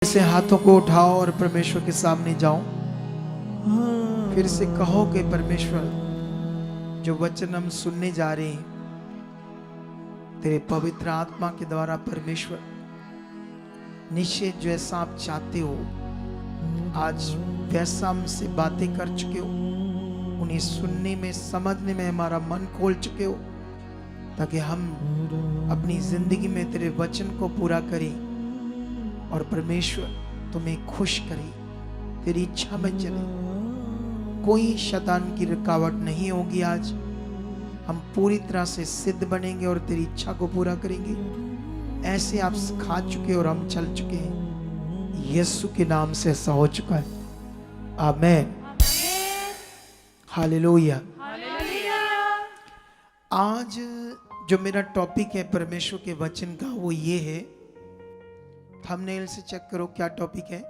से हाथों को उठाओ और परमेश्वर के सामने जाओ। फिर से कहो कि परमेश्वर, जो वचन हम सुनने जा रहे हैं तेरे पवित्र आत्मा के द्वारा, परमेश्वर निश्चय जैसा आप चाहते हो आज वैसा हमसे बातें कर चुके हो। उन्हें सुनने में, समझने में हमारा मन खोल चुके हो, ताकि हम अपनी जिंदगी में तेरे वचन को पूरा करें और परमेश्वर तुम्हें खुश करे, तेरी इच्छा में चले। कोई शैतान की रुकावट नहीं होगी। आज हम पूरी तरह से सिद्ध बनेंगे और तेरी इच्छा को पूरा करेंगे। ऐसे आप सिखा चुके और हम चल चुके हैं। यीशु के नाम से ऐसा हो चुका है। आमीन, हालेलुया। आज जो मेरा टॉपिक है परमेश्वर के वचन का, वो ये है, थंबनेल से चेक करो क्या टॉपिक है।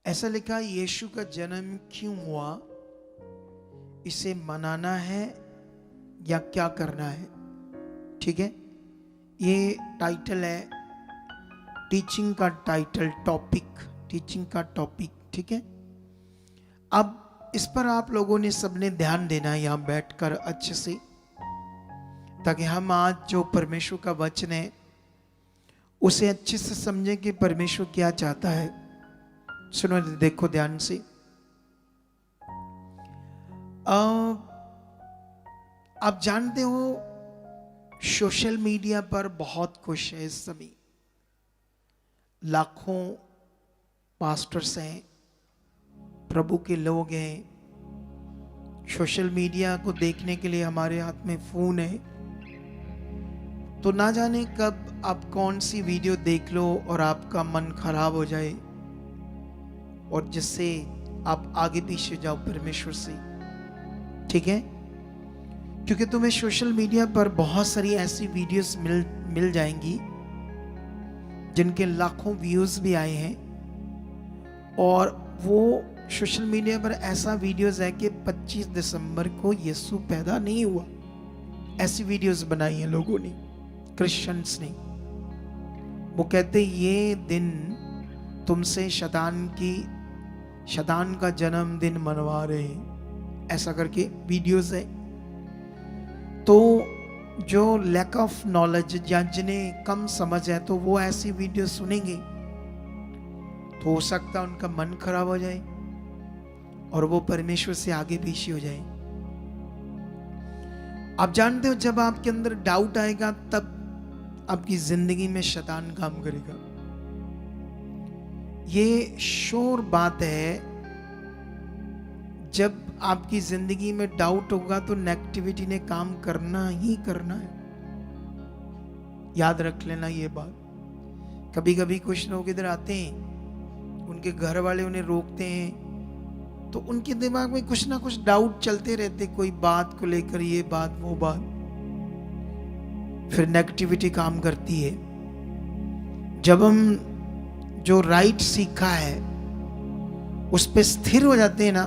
ऐसा लिखा, यीशु का जन्म क्यों हुआ, इसे मनाना है या क्या करना है। ठीक है, ये टाइटल है, टीचिंग का टाइटल, टॉपिक, टीचिंग का टॉपिक। ठीक है, अब इस पर आप लोगों ने सबने ध्यान देना है यहां बैठकर अच्छे से, ताकि हम आज जो परमेश्वर का वचन है उसे अच्छे से समझें कि परमेश्वर क्या चाहता है। सुनो, देखो ध्यान से। आप जानते हो सोशल मीडिया पर बहुत कुछ है इस समय। लाखों पास्टर्स हैं, प्रभु के लोग हैं। सोशल मीडिया को देखने के लिए हमारे हाथ में फोन है, तो ना जाने कब आप कौन सी वीडियो देख लो और आपका मन खराब हो जाए और जिससे आप आगे पीछे जाओ परमेश्वर से। ठीक है, क्योंकि तुम्हें सोशल मीडिया पर बहुत सारी ऐसी वीडियोस मिल जाएंगी जिनके लाखों व्यूज भी आए हैं, और वो सोशल मीडिया पर ऐसा वीडियोस है कि 25 दिसंबर को यीशु पैदा नहीं हुआ, ऐसी वीडियोस बनाई हैं लोगों ने, क्रिश्चियंस ने। वो कहते ये दिन तुमसे शैतान का जन्मदिन मनवा रहे हैं, ऐसा करके वीडियोस है। तो जो लैक ऑफ नॉलेज या जिन्हें कम समझ है, तो वो ऐसी वीडियो सुनेंगे तो हो सकता है उनका मन खराब हो जाए और वो परमेश्वर से आगे पीछे हो जाए। आप जानते हो, जब आपके अंदर डाउट आएगा तब आपकी जिंदगी में शैतान काम करेगा। ये श्योर बात है, जब आपकी जिंदगी में डाउट होगा तो नेगेटिविटी ने काम करना ही करना है। याद रख लेना ये बात। कभी कभी कुछ लोग इधर आते हैं, उनके घर वाले उन्हें रोकते हैं, तो उनके दिमाग में कुछ ना कुछ डाउट चलते रहते, कोई बात को लेकर, ये बात वो बात, फिर नेगेटिविटी काम करती है। जब हम जो राइट सीखा है उस पे स्थिर हो जाते हैं ना,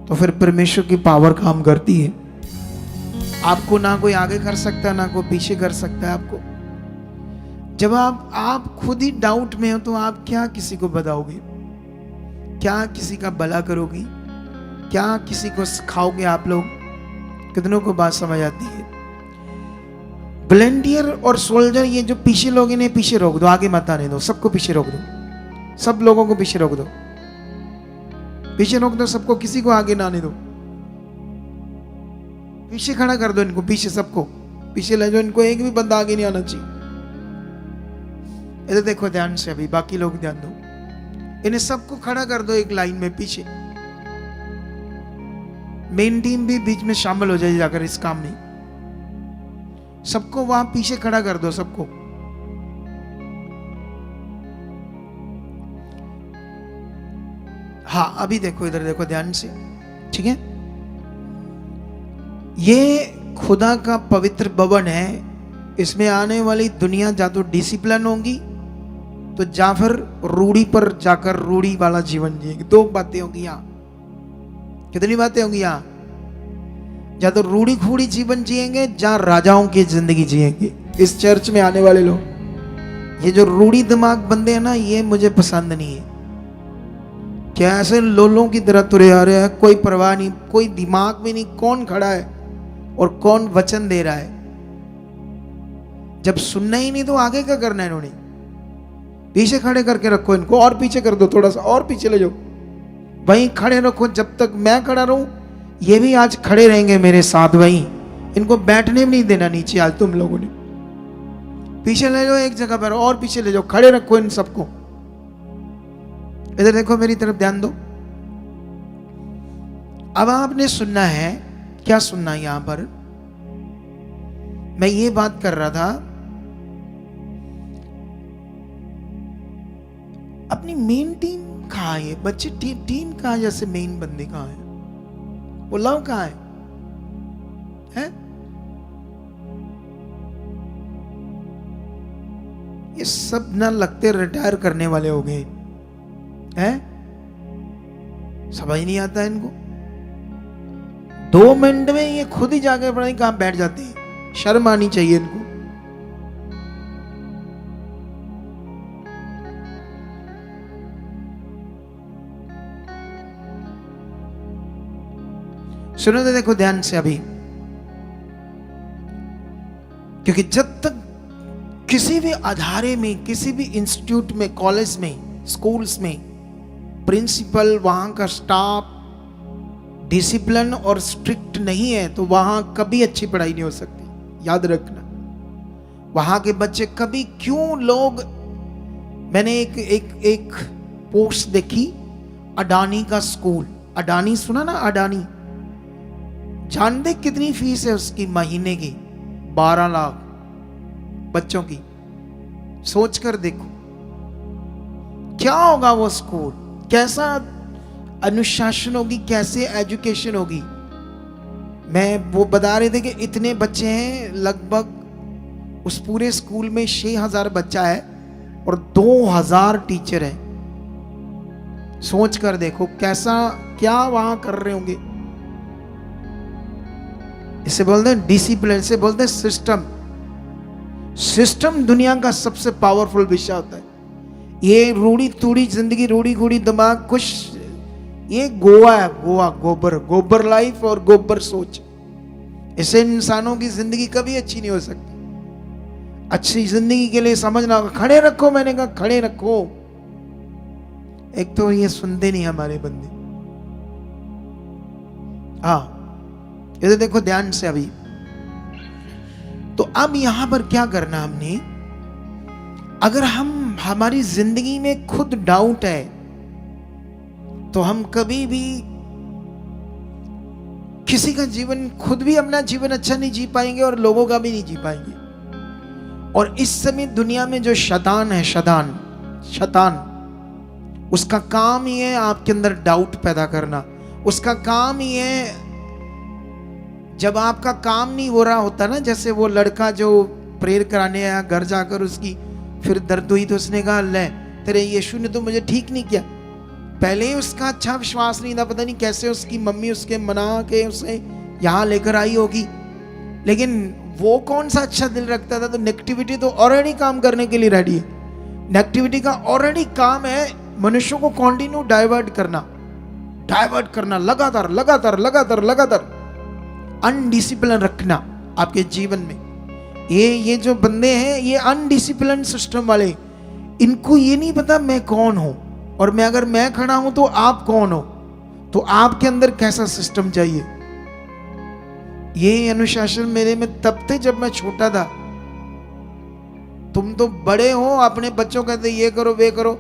तो फिर परमेश्वर की पावर काम करती है। आपको ना कोई आगे कर सकता है, ना कोई पीछे कर सकता है आपको। जब आप खुद ही डाउट में हो, तो आप क्या किसी को बताओगे, क्या किसी का भला करोगे, क्या किसी को सिखाओगे। आप लोग कितनों को बात समझ आती है। वॉलंटियर और सोल्जर, ये जो पीछे लोग, इन्हें पीछे रोक दो, आगे मत आने दो, सबको पीछे रोक दो, सब लोगों को पीछे रोक दो, पीछे रोक दो सबको, किसी को आगे ना आने दो। पीछे खड़ा कर दो इनको, पीछे सबको पीछे ले जाओ, इनको एक भी बंदा आगे नहीं आना चाहिए। इधर देखो ध्यान से, अभी बाकी लोग ध्यान दो, इन्हें सबको खड़ा कर दो एक लाइन में पीछे। मेन टीम भी बीच में शामिल हो जाए जाकर इस काम में। सबको वहां पीछे खड़ा कर दो, सबको। हाँ, अभी देखो, इधर देखो ध्यान से। ठीक है, ये खुदा का पवित्र भवन है। इसमें आने वाली दुनिया या तो डिसिप्लिन होगी, तो या फिर रूढ़ी पर जाकर रूढ़ी वाला जीवन जिएगी। दो बातें होंगी यहां। कितनी बातें होंगी यहां? या तो रूढ़ी खूढ़ी जीवन जिएंगे, या राजाओं की जिंदगी जिएंगे। इस चर्च में आने वाले लोग ये जो रूढ़ी दिमाग बंदे हैं ना, ये मुझे पसंद नहीं है। क्या ऐसे लोलों की तरह तुरे आ रहे हैं, कोई परवाह नहीं, कोई दिमाग में नहीं कौन खड़ा है और कौन वचन दे रहा है। जब सुनना ही नहीं तो आगे क्या करना है इन्होंने? पीछे खड़े करके रखो इनको, और पीछे कर दो, थोड़ा सा और पीछे ले जाओ, वहीं खड़े रखो। जब तक मैं खड़ा रहूं ये भी आज खड़े रहेंगे मेरे साथ वहीं। इनको बैठने भी नहीं देना नीचे आज तुम लोगों ने। पीछे ले जाओ एक जगह पर, और पीछे ले जाओ, खड़े रखो इन सबको। इधर देखो, मेरी तरफ ध्यान दो। अब आपने सुनना है, क्या सुनना है यहां पर? मैं ये बात कर रहा था, अपनी मेन टीम कहां है? बच्चे टीम कहां है? जैसे मेन बंदे कहां है? वो लव कहां है? ये सब ना लगते रिटायर करने वाले हो गए हैं। समझ नहीं आता इनको। 2 मिनट में ये खुद ही जाकर पता नहीं कहां बैठ जाते हैं। शर्म आनी चाहिए इनको। सुनो तो देखो ध्यान से अभी, क्योंकि जब तक किसी भी अदारे में, किसी भी इंस्टीट्यूट में, कॉलेज में, स्कूल्स में प्रिंसिपल, वहां का स्टाफ डिसिप्लिन और स्ट्रिक्ट नहीं है तो वहां कभी अच्छी पढ़ाई नहीं हो सकती। याद रखना, वहां के बच्चे कभी क्यों लोग। मैंने एक पोस्ट देखी, अडानी का स्कूल। अडानी सुना ना? अडानी जानते कितनी फीस है उसकी महीने की? 12 लाख बच्चों की। सोच कर देखो क्या होगा वो स्कूल, कैसा अनुशासन होगी, कैसे एजुकेशन होगी। मैं वो बता रहे थे कि इतने बच्चे हैं, लगभग उस पूरे स्कूल में 6000 बच्चा है और 2000 टीचर हैं। सोच कर देखो कैसा, क्या वहां कर रहे होंगे। इसे बोलते हैं डिसिप्लिन, इसे बोलते हैं सिस्टम। सिस्टम दुनिया का सबसे पावरफुल विषय होता है। ये रूढ़ी तूड़ी जिंदगी, रूढ़ी गूढ़ी दिमाग, कुछ ये गोवा है, गोवा, गोबर लाइफ और गोबर सोच। इसे इंसानों की जिंदगी कभी अच्छी नहीं हो सकती। अच्छी जिंदगी के लिए समझना होगा, खड़े रखो। मैंने कहा खड़े रखो। एक तो ये सुनते नहीं हमारे बंदे। हाँ, ये तो देखो ध्यान से अभी। तो अब यहां पर क्या करना हमने, अगर हमारी जिंदगी में खुद डाउट है तो हम कभी भी किसी का जीवन, खुद भी अपना जीवन अच्छा नहीं जी पाएंगे और लोगों का भी नहीं जी पाएंगे। और इस समय दुनिया में जो शैतान है, शैतान उसका काम ही है आपके अंदर डाउट पैदा करना। उसका काम ही है, जब आपका काम नहीं हो रहा होता ना, जैसे वो लड़का जो प्रेयर कराने आया, घर जाकर उसकी फिर दर्द हुई तो उसने कहा ले तेरे यीशु ने तो मुझे ठीक नहीं किया। पहले ही उसका अच्छा विश्वास नहीं था, पता नहीं कैसे उसकी मम्मी उसके मना के उसे यहाँ लेकर आई होगी। लेकिन वो कौन सा अच्छा दिल रखता था? तो नेगेटिविटी तो ऑलरेडी काम करने के लिए रेडी है। नेगेटिविटी का ऑलरेडी काम है मनुष्यों को कंटिन्यू डाइवर्ट करना, लगातार अनडिसिप्लिन रखना आपके जीवन में। ये जो बंदे हैं, ये अनडिसिप्लिन सिस्टम वाले, इनको ये नहीं पता मैं कौन हूं, और मैं अगर मैं खड़ा हूं तो आप कौन हो, तो आपके अंदर कैसा सिस्टम चाहिए। ये अनुशासन मेरे में तब थे जब मैं छोटा था। तुम तो बड़े हो, अपने बच्चों को कहते ये करो वे करो,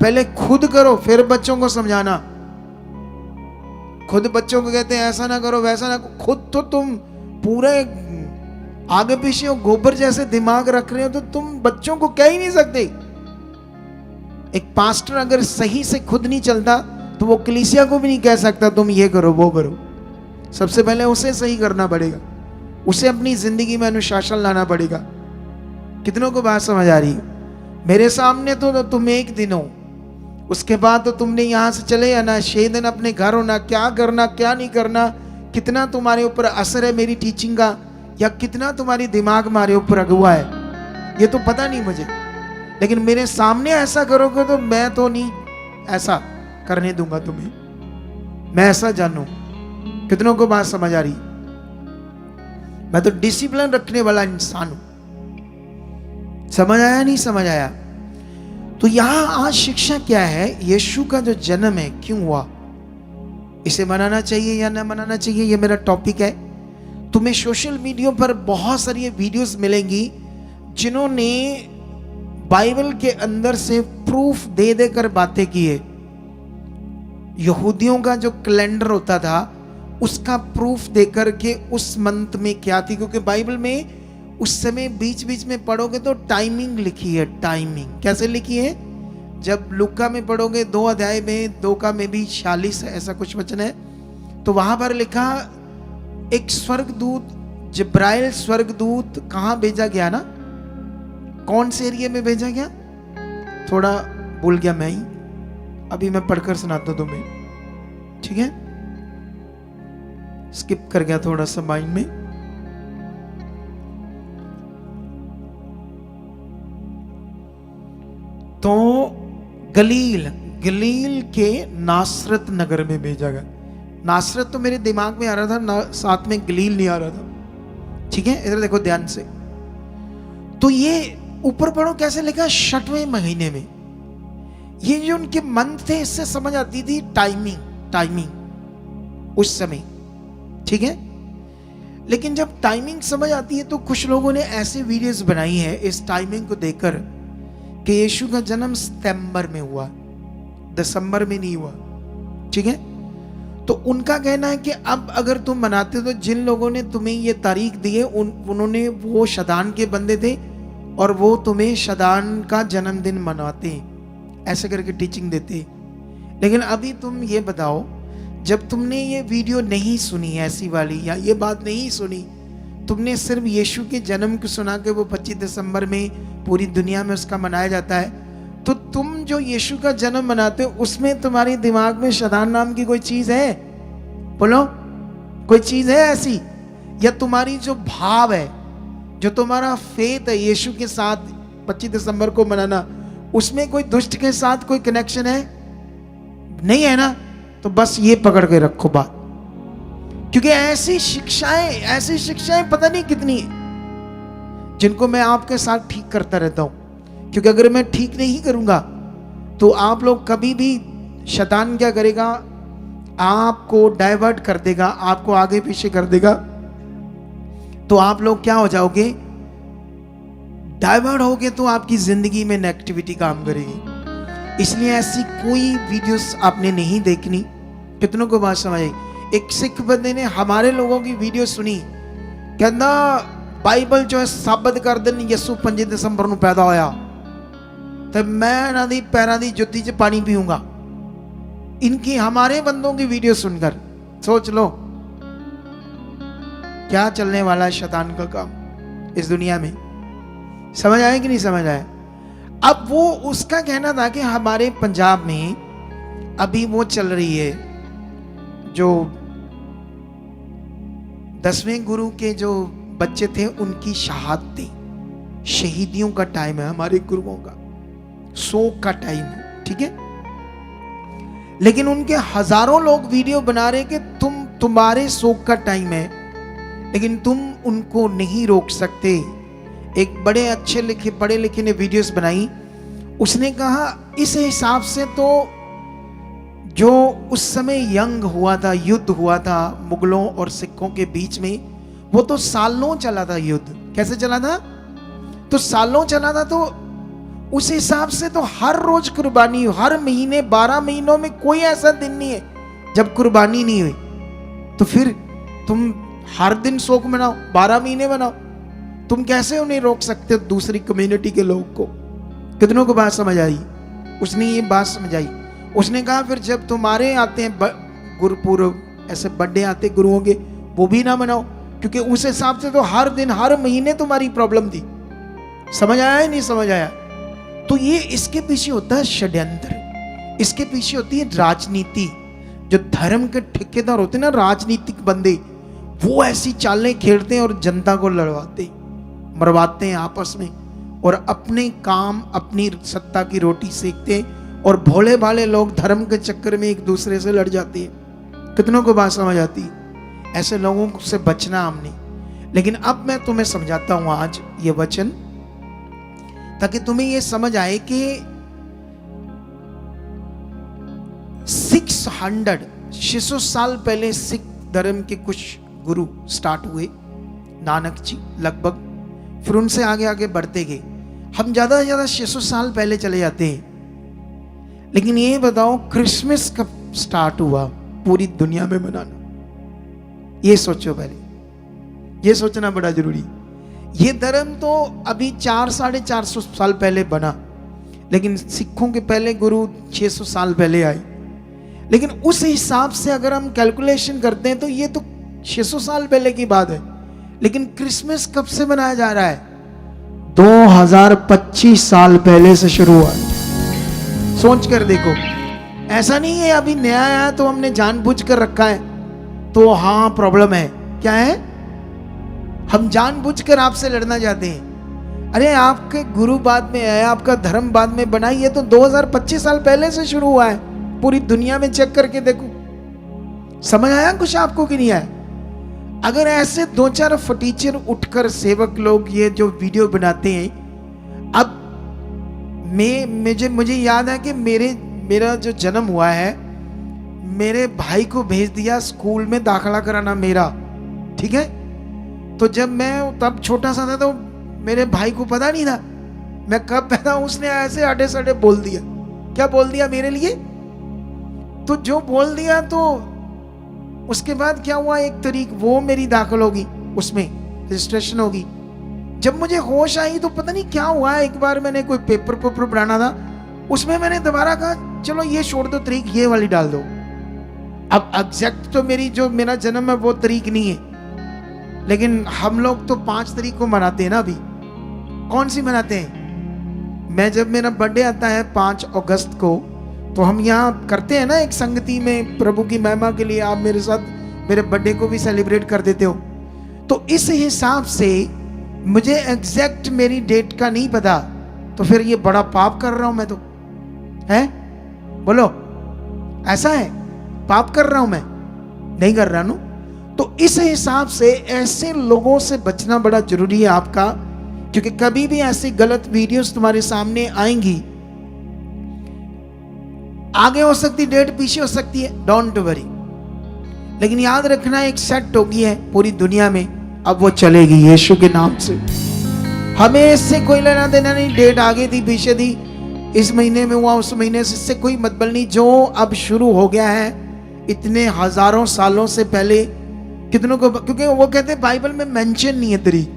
पहले खुद करो फिर बच्चों को समझाना। खुद बच्चों को कहते हैं ऐसा ना करो वैसा ना करो, खुद तो तुम पूरे आगे पीछे गोबर जैसे दिमाग रख रहे हो तो तुम बच्चों को कह ही नहीं सकते। एक पास्टर अगर सही से खुद नहीं चलता तो वो कलीसिया को भी नहीं कह सकता तुम ये करो वो करो। सबसे पहले उसे सही करना पड़ेगा, उसे अपनी जिंदगी में अनुशासन लाना पड़ेगा। कितनों को बात समझ आ रही है? मेरे सामने तो तुम एक दिन हो, उसके बाद तो तुमने यहां से चले आना, 6 दिन अपने घर होना, क्या करना क्या नहीं करना, कितना तुम्हारे ऊपर असर है मेरी टीचिंग का, या कितना तुम्हारी दिमाग हमारे ऊपर अगुआ है, ये तो पता नहीं मुझे। लेकिन मेरे सामने ऐसा करोगे तो मैं तो नहीं ऐसा करने दूंगा तुम्हें। मैं ऐसा जानू। कितनों को बात समझ आ रही? मैं तो डिसिप्लिन रखने वाला इंसान हूं। समझ आया नहीं समझ आया? तो यहां आज शिक्षा क्या है? यीशु का जो जन्म है क्यों हुआ, इसे मनाना चाहिए या ना मनाना चाहिए, ये मेरा टॉपिक है। तुम्हें सोशल मीडिया पर बहुत सारी वीडियोस मिलेंगी जिन्होंने बाइबल के अंदर से प्रूफ दे देकर बातें की है। यहूदियों का जो कैलेंडर होता था उसका प्रूफ देकर के उस मंथ में क्या थी, क्योंकि बाइबल में उस समय बीच बीच में पढ़ोगे तो टाइमिंग लिखी है। टाइमिंग कैसे लिखी है? जब लूका में पढ़ोगे 2 अध्याय में 2 का में भी 46 ऐसा कुछ वचन है, तो वहां पर लिखा एक स्वर्गदूत जिब्राइल स्वर्गदूत कहां भेजा गया ना, कौन से एरिया में भेजा गया, थोड़ा भूल गया मैं ही, अभी मैं पढ़कर सुनाता हूं तुम्हें, ठीक है? स्किप कर गया थोड़ा सा माइंड में। तो गलील के नासरत नगर में भेजा गया। नासरत तो मेरे दिमाग में आ रहा था, साथ में गलील नहीं आ रहा था, ठीक है? इधर देखो ध्यान से। तो ये ऊपर पढ़ो कैसे लिखा, 6वें महीने में। ये जो उनके मंथ थे इससे समझ आती थी टाइमिंग उस समय, ठीक है? लेकिन जब टाइमिंग समझ आती है तो कुछ लोगों ने ऐसे वीडियोस बनाई है इस टाइमिंग को देखकर कि यीशु का जन्म सितंबर में हुआ, दिसंबर में नहीं हुआ, ठीक है? तो उनका कहना है कि अब अगर तुम मनाते हो तो जिन लोगों ने तुम्हें ये तारीख दी है उन्होंने वो शैतान के बंदे थे और वो तुम्हें शैतान का जन्मदिन मनाते, ऐसे करके टीचिंग देते। लेकिन अभी तुम ये बताओ, जब तुमने ये वीडियो नहीं सुनी ऐसी वाली, या ये बात नहीं सुनी, तुमने सिर्फ यीशु के जन्म को सुना के वो 25 दिसंबर में पूरी दुनिया में उसका मनाया जाता है, तो तुम जो यीशु का जन्म मनाते हो उसमें तुम्हारे दिमाग में शैतान नाम की कोई चीज है? बोलो, कोई चीज है ऐसी? या तुम्हारी जो भाव है, जो तुम्हारा फेथ है यीशु के साथ 25 दिसंबर को मनाना, उसमें कोई दुष्ट के साथ कोई कनेक्शन है? नहीं है ना? तो बस ये पकड़ के रखो बात, क्योंकि ऐसी शिक्षाएं पता नहीं कितनी है जिनको मैं आपके साथ ठीक करता रहता हूं। क्योंकि अगर मैं ठीक नहीं करूंगा तो आप लोग कभी भी, शैतान क्या करेगा, आपको डाइवर्ट कर देगा, आपको आगे पीछे कर देगा, तो आप लोग क्या हो जाओगे, डाइवर्ट होगे तो आपकी जिंदगी में नेगेटिविटी काम करेगी। इसलिए ऐसी कोई वीडियोस आपने नहीं देखनी। कितनों को बात समझ आई? एक सिख बंदे ने हमारे लोगों की वीडियो सुनी, कहना बाइबल जो है साबित कर देन यसु 25 दिसंबर ਨੂੰ पैदा होया, तो मैं ना दी पैरों की जुत्ती च पानी पीऊंगा। इनकी हमारे बंदों की वीडियो सुनकर सोच लो क्या चलने वाला है शैतान का काम इस दुनिया में। समझ आया कि नहीं समझ आया? अब वो उसका कहना था कि हमारे पंजाब में अभी वो चल रही है जो 10वें गुरु के जो बच्चे थे उनकी शहादतें, शहीदियों का टाइम है हमारे गुरुओं का, शोक का टाइम है, ठीक है? लेकिन उनके हजारों लोग वीडियो बना रहे कि तुम्हारे शोक का टाइम है, लेकिन तुम उनको नहीं रोक सकते। एक बड़े अच्छे लिखे पढ़े लिखे ने वीडियोस बनाई, उसने कहा इस हिसाब से तो जो उस समय यंग हुआ था, युद्ध हुआ था मुगलों और सिखों के बीच में, वो तो सालों चला था युद्ध। कैसे चला था? तो सालों चला था, तो उस हिसाब से तो हर रोज कुर्बानी, हर महीने 12 महीनों में कोई ऐसा दिन नहीं है जब कुर्बानी नहीं हुई। तो फिर तुम हर दिन शोक मनाओ, 12 महीने मनाओ, तुम कैसे उन्हें रोक सकते हो दूसरी कम्युनिटी के लोग को? कितनों को बात समझ आई? उसने ये बात समझाई। उसने कहा फिर जब तुम्हारे आते हैं गुरुपुरब, ऐसे बर्थडे आते गुरुओं के, वो भी ना मनाओ, क्योंकि उस हिसाब से तो हर दिन हर महीने तुम्हारी प्रॉब्लम थी। समझ आया या नहीं समझ आया? तो ये इसके पीछे होता है षड्यंत्र, इसके पीछे होती है राजनीति। जो धर्म के ठेकेदार होते हैं ना, राजनीतिक बंदे, वो ऐसी चालें खेलते हैं और जनता को लड़वाते मरवाते हैं आपस में, और अपने काम अपनी सत्ता की रोटी सेकते, और भोले भाले लोग धर्म के चक्कर में एक दूसरे से लड़ जाते हैं। कितनों को बात समझ आती है? ऐसे लोगों से बचना हमने। लेकिन अब मैं तुम्हें समझाता हूं आज ये वचन, ताकि तुम्हें ये समझ आए कि 600 साल पहले सिख धर्म के कुछ गुरु स्टार्ट हुए, नानक जी लगभग, फिर उनसे आगे आगे बढ़ते गए। हम ज्यादा से ज्यादा 600 साल पहले चले जाते हैं। लेकिन ये बताओ क्रिसमस कब स्टार्ट हुआ पूरी दुनिया में मनाना? ये सोचो पहले, ये सोचना बड़ा जरूरी। ये धर्म तो अभी 400-450 साल पहले बना, लेकिन सिखों के पहले गुरु 600 साल पहले आए। लेकिन उस हिसाब से अगर हम कैलकुलेशन करते हैं तो ये तो 600 साल पहले की बात है। लेकिन क्रिसमस कब से मनाया जा रहा है? 2025 साल पहले से शुरू हुआ। सोच कर देखो, ऐसा नहीं है अभी नया आया तो हमने जानबूझ कर रखा है तो हाँ प्रॉब्लम है। क्या है? हम जानबूझकर आपसे लड़ना चाहते हैं। अरे आपके गुरु बाद में आया, आपका धर्म बाद में बना, ये तो 2025 साल पहले से शुरू हुआ है। पूरी दुनिया में चेक करके देखो। समझ आया कुछ आपको कि नहीं आया? अगर ऐसे 2-4 फटीचर उठकर सेवक लोग ये जो वीडियो बनाते हैं, अब मुझे याद है कि मेरा जो जन्म हुआ है, मेरे भाई को भेज दिया स्कूल में दाखिला कराना मेरा, ठीक है? तो जब मैं तब छोटा सा था तो मेरे भाई को पता नहीं था मैं कब पैदा हूं। उसने ऐसे आड़े साड़े बोल दिया। क्या बोल दिया मेरे लिए? तो जो बोल दिया, तो उसके बाद क्या हुआ, 1 तारीख वो मेरी दाखिल होगी, उसमें रजिस्ट्रेशन होगी। जब मुझे होश आई तो पता नहीं क्या हुआ, एक बार मैंने कोई पेपर बनाना था, उसमें मैंने दोबारा कहा चलो ये छोड़ दो, तारीख ये वाली डाल दो। अब एग्जैक्ट तो मेरा जन्म है वो तारीख नहीं है, लेकिन हम लोग तो 5 तारीख को मनाते हैं ना। अभी कौन सी मनाते हैं? जब मेरा बर्थडे आता है 5 अगस्त को, तो हम यहाँ करते हैं ना एक संगति में प्रभु की महिमा के लिए, आप मेरे साथ मेरे बर्थडे को भी सेलिब्रेट कर देते हो। तो इस हिसाब से मुझे एग्जैक्ट मेरी डेट का नहीं पता, तो फिर ये बड़ा पाप कर रहा हूं मैं तो, है? बोलो, ऐसा है? पाप कर रहा हूं मैं? नहीं कर रहा ना। तो इस हिसाब से ऐसे लोगों से बचना बड़ा जरूरी है आपका, क्योंकि कभी भी ऐसी गलत वीडियोस तुम्हारे सामने आएंगी। आगे हो सकती डेट, पीछे हो सकती है, डोंट वरी। लेकिन याद रखना एक सेट होगी है पूरी दुनिया में, अब वो चलेगी यीशु के नाम से। हमें इससे कोई लेना देना नहीं, डेट आगे थी पीछे थी, इस महीने में हुआ उस महीने से, इससे कोई मतलब नहीं। जो अब शुरू हो गया है इतने हजारों सालों से पहले, कितनों को, क्योंकि वो कहते हैं बाइबल में मेंशन नहीं है तारीख।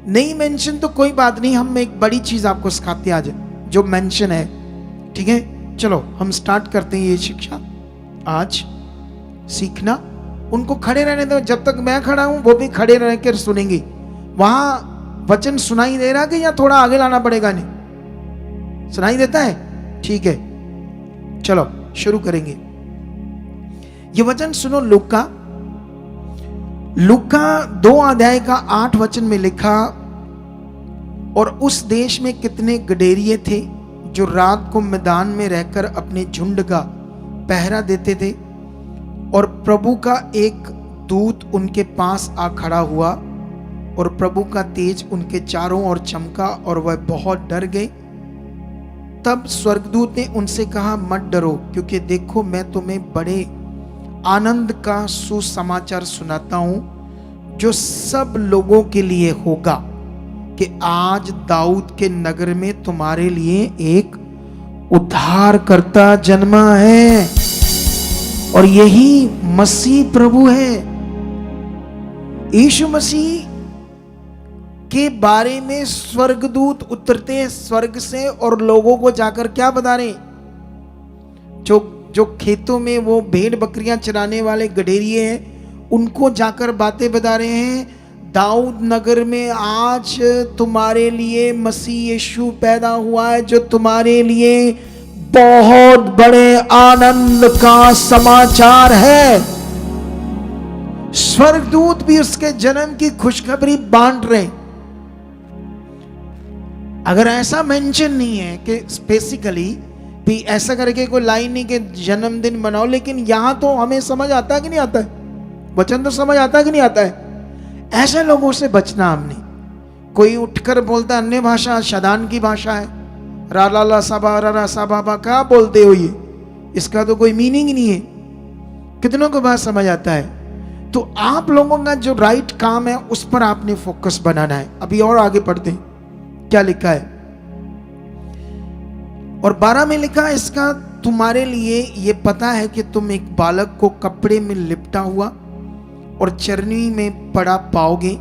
नहीं मेंशन तो कोई बात नहीं, हम एक बड़ी चीज आपको सिखाते हैं आज जो मेंशन है, ठीक है? चलो हम स्टार्ट करते हैं ये शिक्षा आज सीखना। उनको खड़े रहने दो, जब तक मैं खड़ा हूं वो भी खड़े रहकर सुनेंगे। वहां वचन सुनाई दे रहा कि या थोड़ा आगे लाना पड़ेगा? नहीं सुनाई देता है? ठीक है, चलो शुरू करेंगे। ये वचन सुनो, लूका 2 अध्याय का 8 वचन में लिखा, और उस देश में कितने गडेरिये थे जो रात को मैदान में रहकर अपने झुंड का पहरा देते थे, और प्रभु का एक दूत उनके पास आ खड़ा हुआ, और प्रभु का तेज उनके चारों ओर चमका, और वह बहुत डर गए। तब स्वर्गदूत ने उनसे कहा, मत डरो, क्योंकि देखो मैं तुम्हें बड़े आनंद का सुसमाचार सुनाता हूं, जो सब लोगों के लिए होगा, कि आज दाऊद के नगर में तुम्हारे लिए एक उद्धारकर्ता जन्मा है, और यही मसीह प्रभु है। यीशु मसीह के बारे में स्वर्गदूत उतरते हैं स्वर्ग से, और लोगों को जाकर क्या बता रहे? जो खेतों में वो भेड़ बकरियां चराने वाले गडेरिये हैं, उनको जाकर बातें बता रहे हैं, दाऊद नगर में आज तुम्हारे लिए मसीह यीशु पैदा हुआ है, जो तुम्हारे लिए बहुत बड़े आनंद का समाचार है। स्वर्गदूत भी उसके जन्म की खुशखबरी बांट रहे। अगर ऐसा मेंशन नहीं है कि स्पेसिकली भी ऐसा करके कोई लाइन नहीं कि जन्मदिन मनाओ, लेकिन यहां तो हमें समझ आता है कि नहीं आता है, वचन तो समझ आता है कि नहीं आता है। ऐसे लोगों से बचना हमने। कोई उठकर बोलता अन्य भाषा शैतान की भाषा है, रा ला ला सा बा रा रा सा बा बा, क्या बोलते हो ये, इसका तो कोई मीनिंग नहीं है। कितनों को बात समझ आता है? तो आप लोगों का जो राइट काम है उस पर आपने फोकस बनाना है। अभी और आगे पढ़ते हैं क्या लिखा है। और 12 में लिखा है, इसका तुम्हारे लिए ये पता है कि तुम एक बालक को कपड़े में लिपटा हुआ और चरनी में पड़ा पाओगे।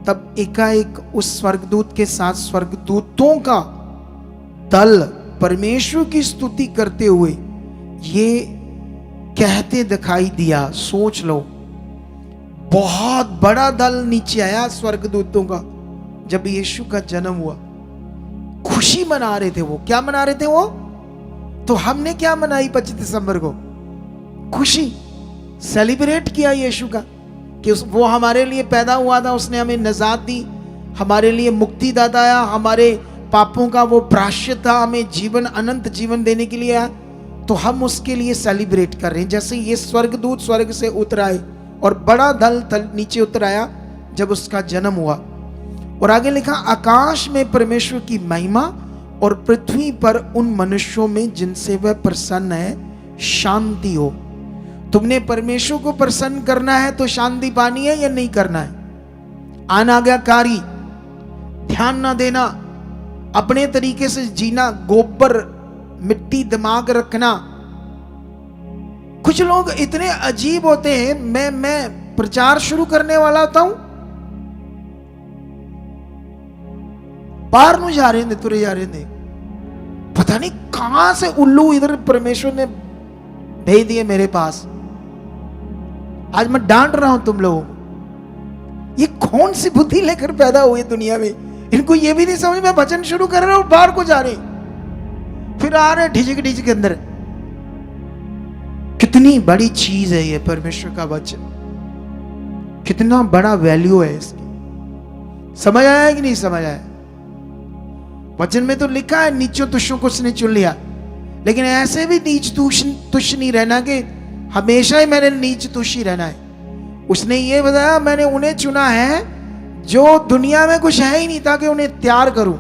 तब एकाएक उस स्वर्गदूत के साथ स्वर्गदूतों का दल परमेश्वर की स्तुति करते हुए ये कहते दिखाई दिया। सोच लो, बहुत बड़ा दल नीचे आया स्वर्गदूतों का जब यीशु का जन्म हुआ। खुशी मना रहे थे वो। क्या मना रहे थे वो? तो हमने क्या मनाई 25 दिसंबर को? खुशी। सेलिब्रेट किया यीशु का कि वो हमारे लिए पैदा हुआ था, उसने हमें नजात दी, हमारे लिए मुक्तिदाता आया, हमारे पापों का वो प्रायश्चित था, हमें जीवन, अनंत जीवन देने के लिए आया। तो हम उसके लिए सेलिब्रेट कर रहे हैं। जैसे ये स्वर्गदूत स्वर्ग से उतर आए और बड़ा दल नीचे उतर आया जब उसका जन्म हुआ। और आगे लिखा, आकाश में परमेश्वर की महिमा और पृथ्वी पर उन मनुष्यों में जिनसे वह प्रसन्न है शांति हो। तुमने परमेश्वर को प्रसन्न करना है तो शांति पानी है या नहीं करना है? अनाज्ञाकारी, ध्यान ना देना, अपने तरीके से जीना, गोबर मिट्टी दिमाग रखना। कुछ लोग इतने अजीब होते हैं। मैं प्रचार शुरू करने वाला होता हूं, बाहर नहीं जा रहे थे, तुरे जा रहे थे, पता नहीं कहां से उल्लू इधर परमेश्वर ने भेज दिए मेरे पास। आज मैं डांट रहा हूं तुम लोगों को। ये कौन सी बुद्धि लेकर पैदा हुई दुनिया में? इनको ये भी नहीं समझ में वचन शुरू कर रहे हो बाहर को जा रहे, फिर आ रहे ढिजक ढिजक के अंदर। कितनी बड़ी चीज है ये परमेश्वर का वचन, कितना बड़ा वैल्यू है इसकी। समझ आया कि नहीं समझ आया? वचन में तो लिखा है नीचों तुष्यों को उसने चुन लिया, लेकिन ऐसे भी नीच तुष्य नहीं रहना कि हमेशा ही मैंने नीच तुष्य ही रहना है। उसने ये बताया, मैंने उन्हें चुना है जो दुनिया में कुछ है ही नहीं, ताकि उन्हें तैयार करूं।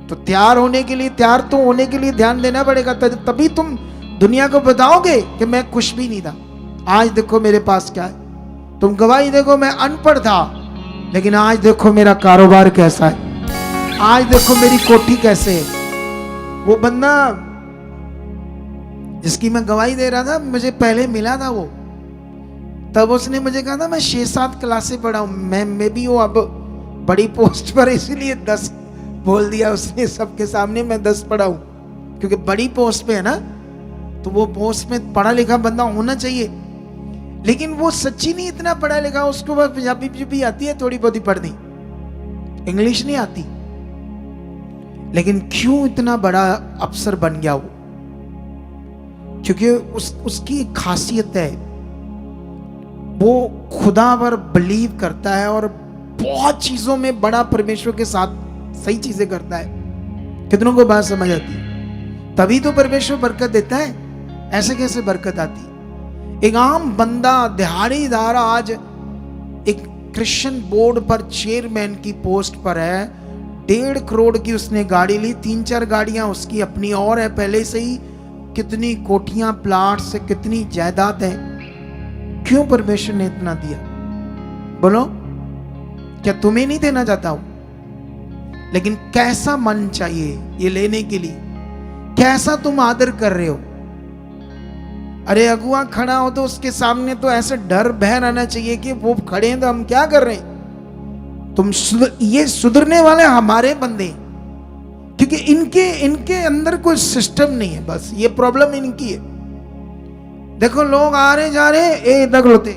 तो तैयार होने के लिए, तैयार तो होने के लिए ध्यान देना पड़ेगा, तभी तुम दुनिया को बताओगे कि मैं कुछ भी नहीं था। आज देखो मेरे पास क्या है। तुम गवाही देखो, मैं अनपढ़ था, लेकिन आज देखो मेरा कारोबार कैसा है, आज देखो मेरी कोठी कैसे है। वो बंदा जिसकी मैं गवाही दे रहा था, मुझे पहले मिला था वो, तब उसने मुझे कहा था मैं 6-7 क्लासें पढ़ा हूं। मैं भी वो अब बड़ी पोस्ट पर, इसीलिए 10 बोल दिया उसने सबके सामने, मैं 10 पढ़ा हूं, क्योंकि बड़ी पोस्ट पे है ना, तो वो पोस्ट में पढ़ा लिखा बंदा होना चाहिए। लेकिन वो सच्ची नहीं इतना पढ़ा लिखा, उसको बस पंजाबी भी आती है, थोड़ी बहुत ही पढ़ दी, इंग्लिश नहीं आती। लेकिन क्यों इतना बड़ा अफसर बन गया वो? क्योंकि उसकी एक खासियत है, वो खुदा पर बिलीव करता है और बहुत चीजों में बड़ा परमेश्वर के साथ सही चीजें करता है। कितनों को बात समझ आती है? तभी तो परमेश्वर बरकत देता है। ऐसे कैसे बरकत आती? एक आम बंदा दिहाड़ीदार आज एक क्रिश्चियन बोर्ड पर चेयरमैन की पोस्ट पर है, 1.5 करोड़ की उसने गाड़ी ली, 3-4 गाड़ियां उसकी अपनी और है पहले से ही, कितनी कोठियां प्लाट से, कितनी जायदाद है। क्यों परमेश्वर ने इतना दिया? बोलो, क्या तुम्हें नहीं देना चाहता हूं? लेकिन कैसा मन चाहिए ये लेने के लिए? कैसा तुम आदर कर रहे हो? अरे अगुआ खड़ा हो तो उसके सामने तो ऐसे डर भय रहना चाहिए कि वो खड़े हैं तो हम क्या कर रहे हैं। ये सुधरने वाले हमारे बंदे, क्योंकि इनके अंदर कोई सिस्टम नहीं है, बस ये प्रॉब्लम इनकी है। देखो लोग आ रहे जा रहे, ए दगलोते,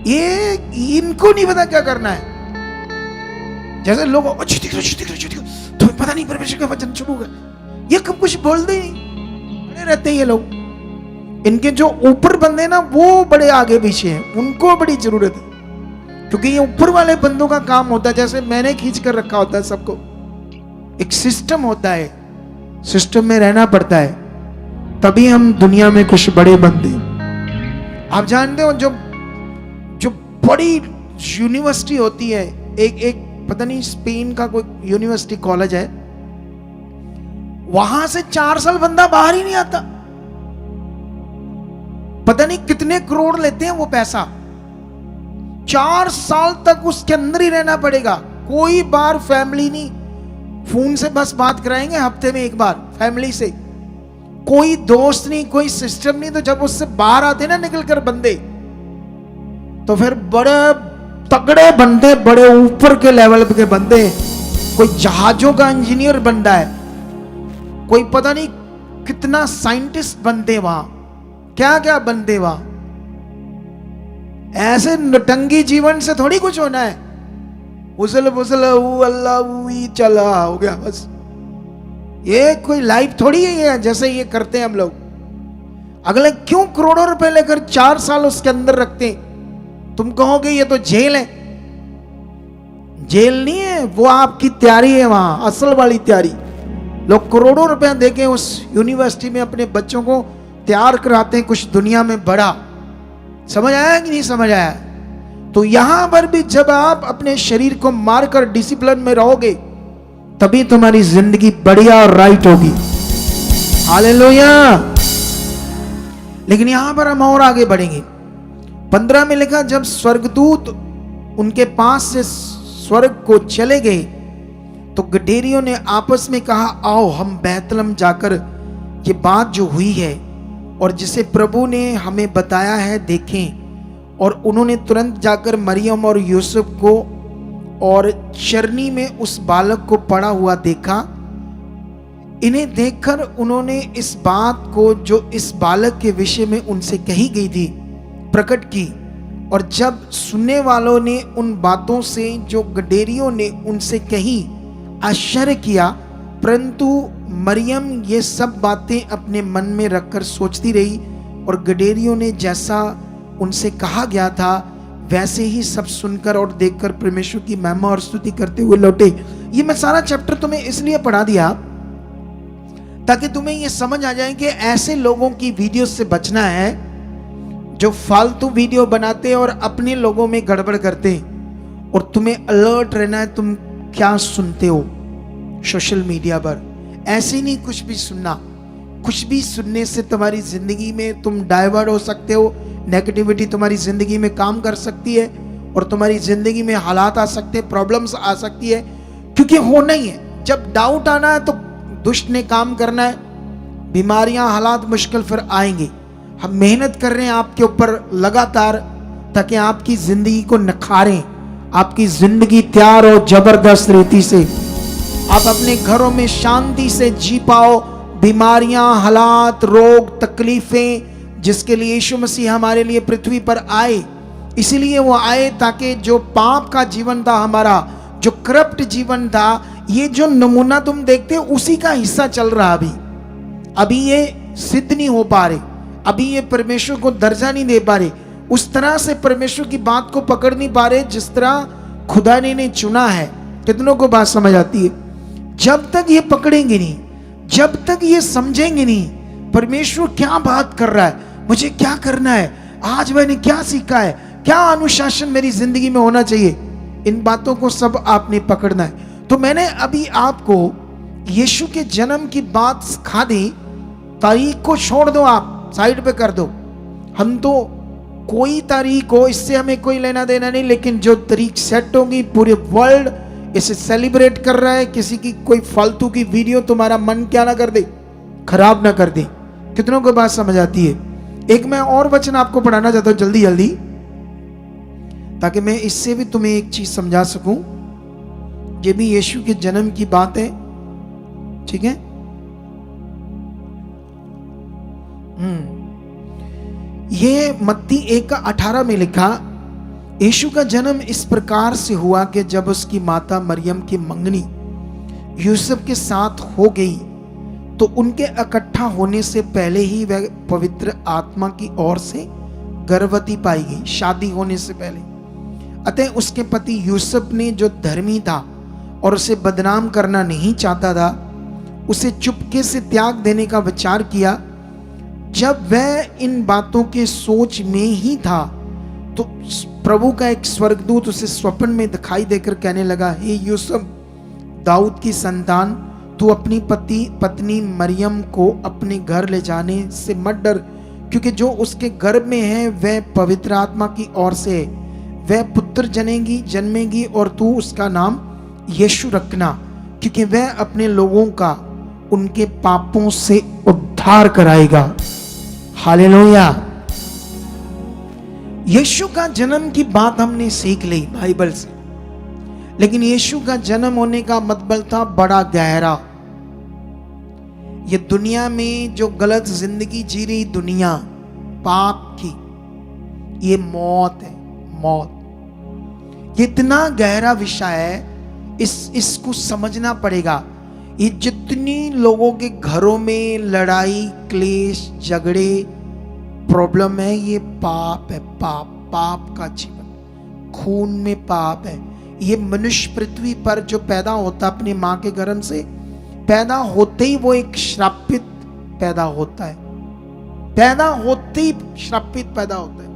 ये इनको नहीं पता क्या करना है। जैसे लोग तुम्हें पता नहीं परमेश्वर का वचन शुरू है, ये कब कुछ बोलते ही नहीं, रहते हैं ये लोग। इनके जो ऊपर बंदे ना वो बड़े आगे पीछे हैं, उनको बड़ी जरूरत है, क्योंकि ये ऊपर वाले बंदों का काम होता है, जैसे मैंने खींच कर रखा होता है सबको, एक सिस्टम होता है, सिस्टम में रहना पड़ता है, तभी हम दुनिया में कुछ बड़े बनते। आप जानते हो जो बड़ी यूनिवर्सिटी होती है, एक पता नहीं स्पेन का कोई यूनिवर्सिटी कॉलेज है, वहां से 4 साल बंदा बाहर ही नहीं आता, पता नहीं कितने करोड़ लेते हैं वो पैसा, 4 साल तक उसके अंदर ही रहना पड़ेगा, कोई बार फैमिली नहीं, फोन से बस बात कराएंगे हफ्ते में एक बार फैमिली से, कोई दोस्त नहीं, कोई सिस्टम नहीं। तो जब उससे बाहर आते ना निकल कर बंदे, तो फिर बड़े तगड़े बंदे, बड़े ऊपर के लेवल के बंदे, कोई जहाजों का इंजीनियर बन रहा है, कोई पता नहीं कितना साइंटिस्ट बनते वहां, क्या क्या बनते वहां। ऐसे नटंगी जीवन से थोड़ी कुछ होना है, उसल पुसल अल्लाह चला हो गया बस, ये कोई लाइफ थोड़ी है ये जैसे ये करते हैं हम लोग। अगले क्यों करोड़ों रुपए लेकर 4 साल उसके अंदर रखते हैं? तुम कहोगे ये तो जेल है, जेल नहीं है, वो आपकी तैयारी है, वहां असल वाली तैयारी। लोग करोड़ों रुपए देके उस यूनिवर्सिटी में अपने बच्चों को तैयार कराते हैं कुछ दुनिया में बड़ा। समझ आया कि नहीं समझ आया? तो यहां पर भी जब आप अपने शरीर को मारकर डिसिप्लिन में रहोगे, तभी तुम्हारी जिंदगी बढ़िया और राइट होगी। हालेलुया। लेकिन यहां पर हम और आगे बढ़ेंगे। 15 में लिखा, जब स्वर्गदूत उनके पास से स्वर्ग को चले गए, तो गडेरियों ने आपस में कहा, आओ हम बैतलहम जाकर ये बात जो हुई है और जिसे प्रभु ने हमें बताया है देखें। और उन्होंने तुरंत जाकर मरियम और यूसुफ को और चरनी में उस बालक को पड़ा हुआ देखा। इन्हें देखकर उन्होंने इस बात को जो इस बालक के विषय में उनसे कही गई थी प्रकट की। और जब सुनने वालों ने उन बातों से जो गडेरियों ने उनसे कही आश्चर्य किया, परंतु मरियम ये सब बातें अपने मन में रखकर सोचती रही। और गडेरियों ने जैसा उनसे कहा गया था वैसे ही सब सुनकर और देखकर परमेश्वर की महिमा और स्तुति करते हुए लौटे। ये मैं सारा चैप्टर तुम्हें इसलिए पढ़ा दिया ताकि तुम्हें ये समझ आ जाए कि ऐसे लोगों की वीडियो से बचना है जो फालतू वीडियो बनाते और अपने लोगों में गड़बड़ करते, और तुम्हें अलर्ट रहना है तुम क्या सुनते हो सोशल मीडिया पर। ऐसे नहीं कुछ भी सुनना, कुछ भी सुनने से तुम्हारी जिंदगी में तुम डाइवर्ट हो सकते हो, नेगेटिविटी तुम्हारी जिंदगी में काम कर सकती है और तुम्हारी जिंदगी में हालात आ सकते हैं, प्रॉब्लम्स आ सकती है, क्योंकि होना ही है। जब डाउट आना है तो दुष्ट ने काम करना है, बीमारियां हालात मुश्किल फिर आएंगे। हम मेहनत कर रहे हैं आपके ऊपर लगातार ताकि आपकी जिंदगी को निखारें, आपकी जिंदगी तैयार हो जबरदस्त रीति से, आप अपने घरों में शांति से जी पाओ। बीमारियां, हालात, रोग, तकलीफें जिसके लिए यीशु मसीह हमारे लिए पृथ्वी पर आए, इसीलिए वो आए ताकि जो पाप का जीवन था हमारा, जो करप्ट जीवन था, ये जो नमूना तुम देखते हो उसी का हिस्सा चल रहा। अभी ये सिद्ध नहीं हो पा रहे, अभी ये परमेश्वर को दर्जा नहीं दे पा रहे, उस तरह से परमेश्वर की बात को पकड़ नहीं पा रहे जिस तरह खुदा ने चुना है। कितनों को बात समझ आती है? जब तक ये पकड़ेंगे नहीं, जब तक ये समझेंगे नहीं परमेश्वर क्या बात कर रहा है, मुझे क्या करना है, आज मैंने क्या सीखा है, क्या अनुशासन मेरी जिंदगी में होना चाहिए, इन बातों को सब आपने पकड़ना है। तो मैंने अभी आपको यीशु के जन्म की बात सिखा दी, तारीख को छोड़ दो, आप साइड पे कर दो। हम तो कोई तारीख हो इससे हमें कोई लेना देना नहीं, लेकिन जो तारीख सेट होगी पूरे वर्ल्ड इसे सेलिब्रेट कर रहा है। किसी की कोई फालतू की वीडियो तुम्हारा मन क्या ना कर दे, खराब ना कर दे। कितनों को बात समझ आती है? एक मैं और वचन आपको पढ़ाना चाहता हूं जल्दी जल्दी, ताकि मैं इससे भी तुम्हें एक चीज समझा सकूं। ये भी यीशु के जन्म की बात है, ठीक है? ये मत्ती 1:18 में लिखा, यीशु का जन्म इस प्रकार से हुआ कि जब उसकी माता मरियम की मंगनी यूसुफ के साथ हो गई तो उनके इकट्ठा होने से पहले ही वह पवित्र आत्मा की ओर से गर्भवती पाई गई, शादी होने से पहले। अतः उसके पति यूसुफ ने, जो धर्मी था और उसे बदनाम करना नहीं चाहता था, उसे चुपके से त्याग देने का विचार किया। जब वह इन बातों के सोच में ही था तो प्रभु का एक स्वर्गदूत उसे स्वप्न में दिखाई देकर कहने लगा, हे यूसुफ, दाऊद की संतान, तू अपनी पत्नी मरियम को अपने घर ले जाने से मत डर, क्योंकि जो उसके गर्भ में है वह पवित्र आत्मा की ओर से है। वह पुत्र जन्मेगी और तू उसका नाम यीशु रखना, क्योंकि वह अपने लोगों का उनके पापों से उद्धार कराएगा। हालेलुया। यीशु का जन्म की बात हमने सीख ली बाइबल से, लेकिन यीशु का जन्म होने का मतलब था बड़ा गहरा। ये दुनिया में जो गलत जिंदगी जी रही दुनिया पाप की, ये मौत है, मौत। ये इतना गहरा विषय है, इसको समझना पड़ेगा। ये जितनी लोगों के घरों में लड़ाई, क्लेश, झगड़े, प्रॉब्लम है, ये पाप है। पाप का जीवन, खून में पाप है। ये मनुष्य पृथ्वी पर जो पैदा होता अपनी मां के गर्भ से, पैदा होते ही वो एक श्रापित पैदा होता है। पैदा होते ही श्रापित पैदा होता है।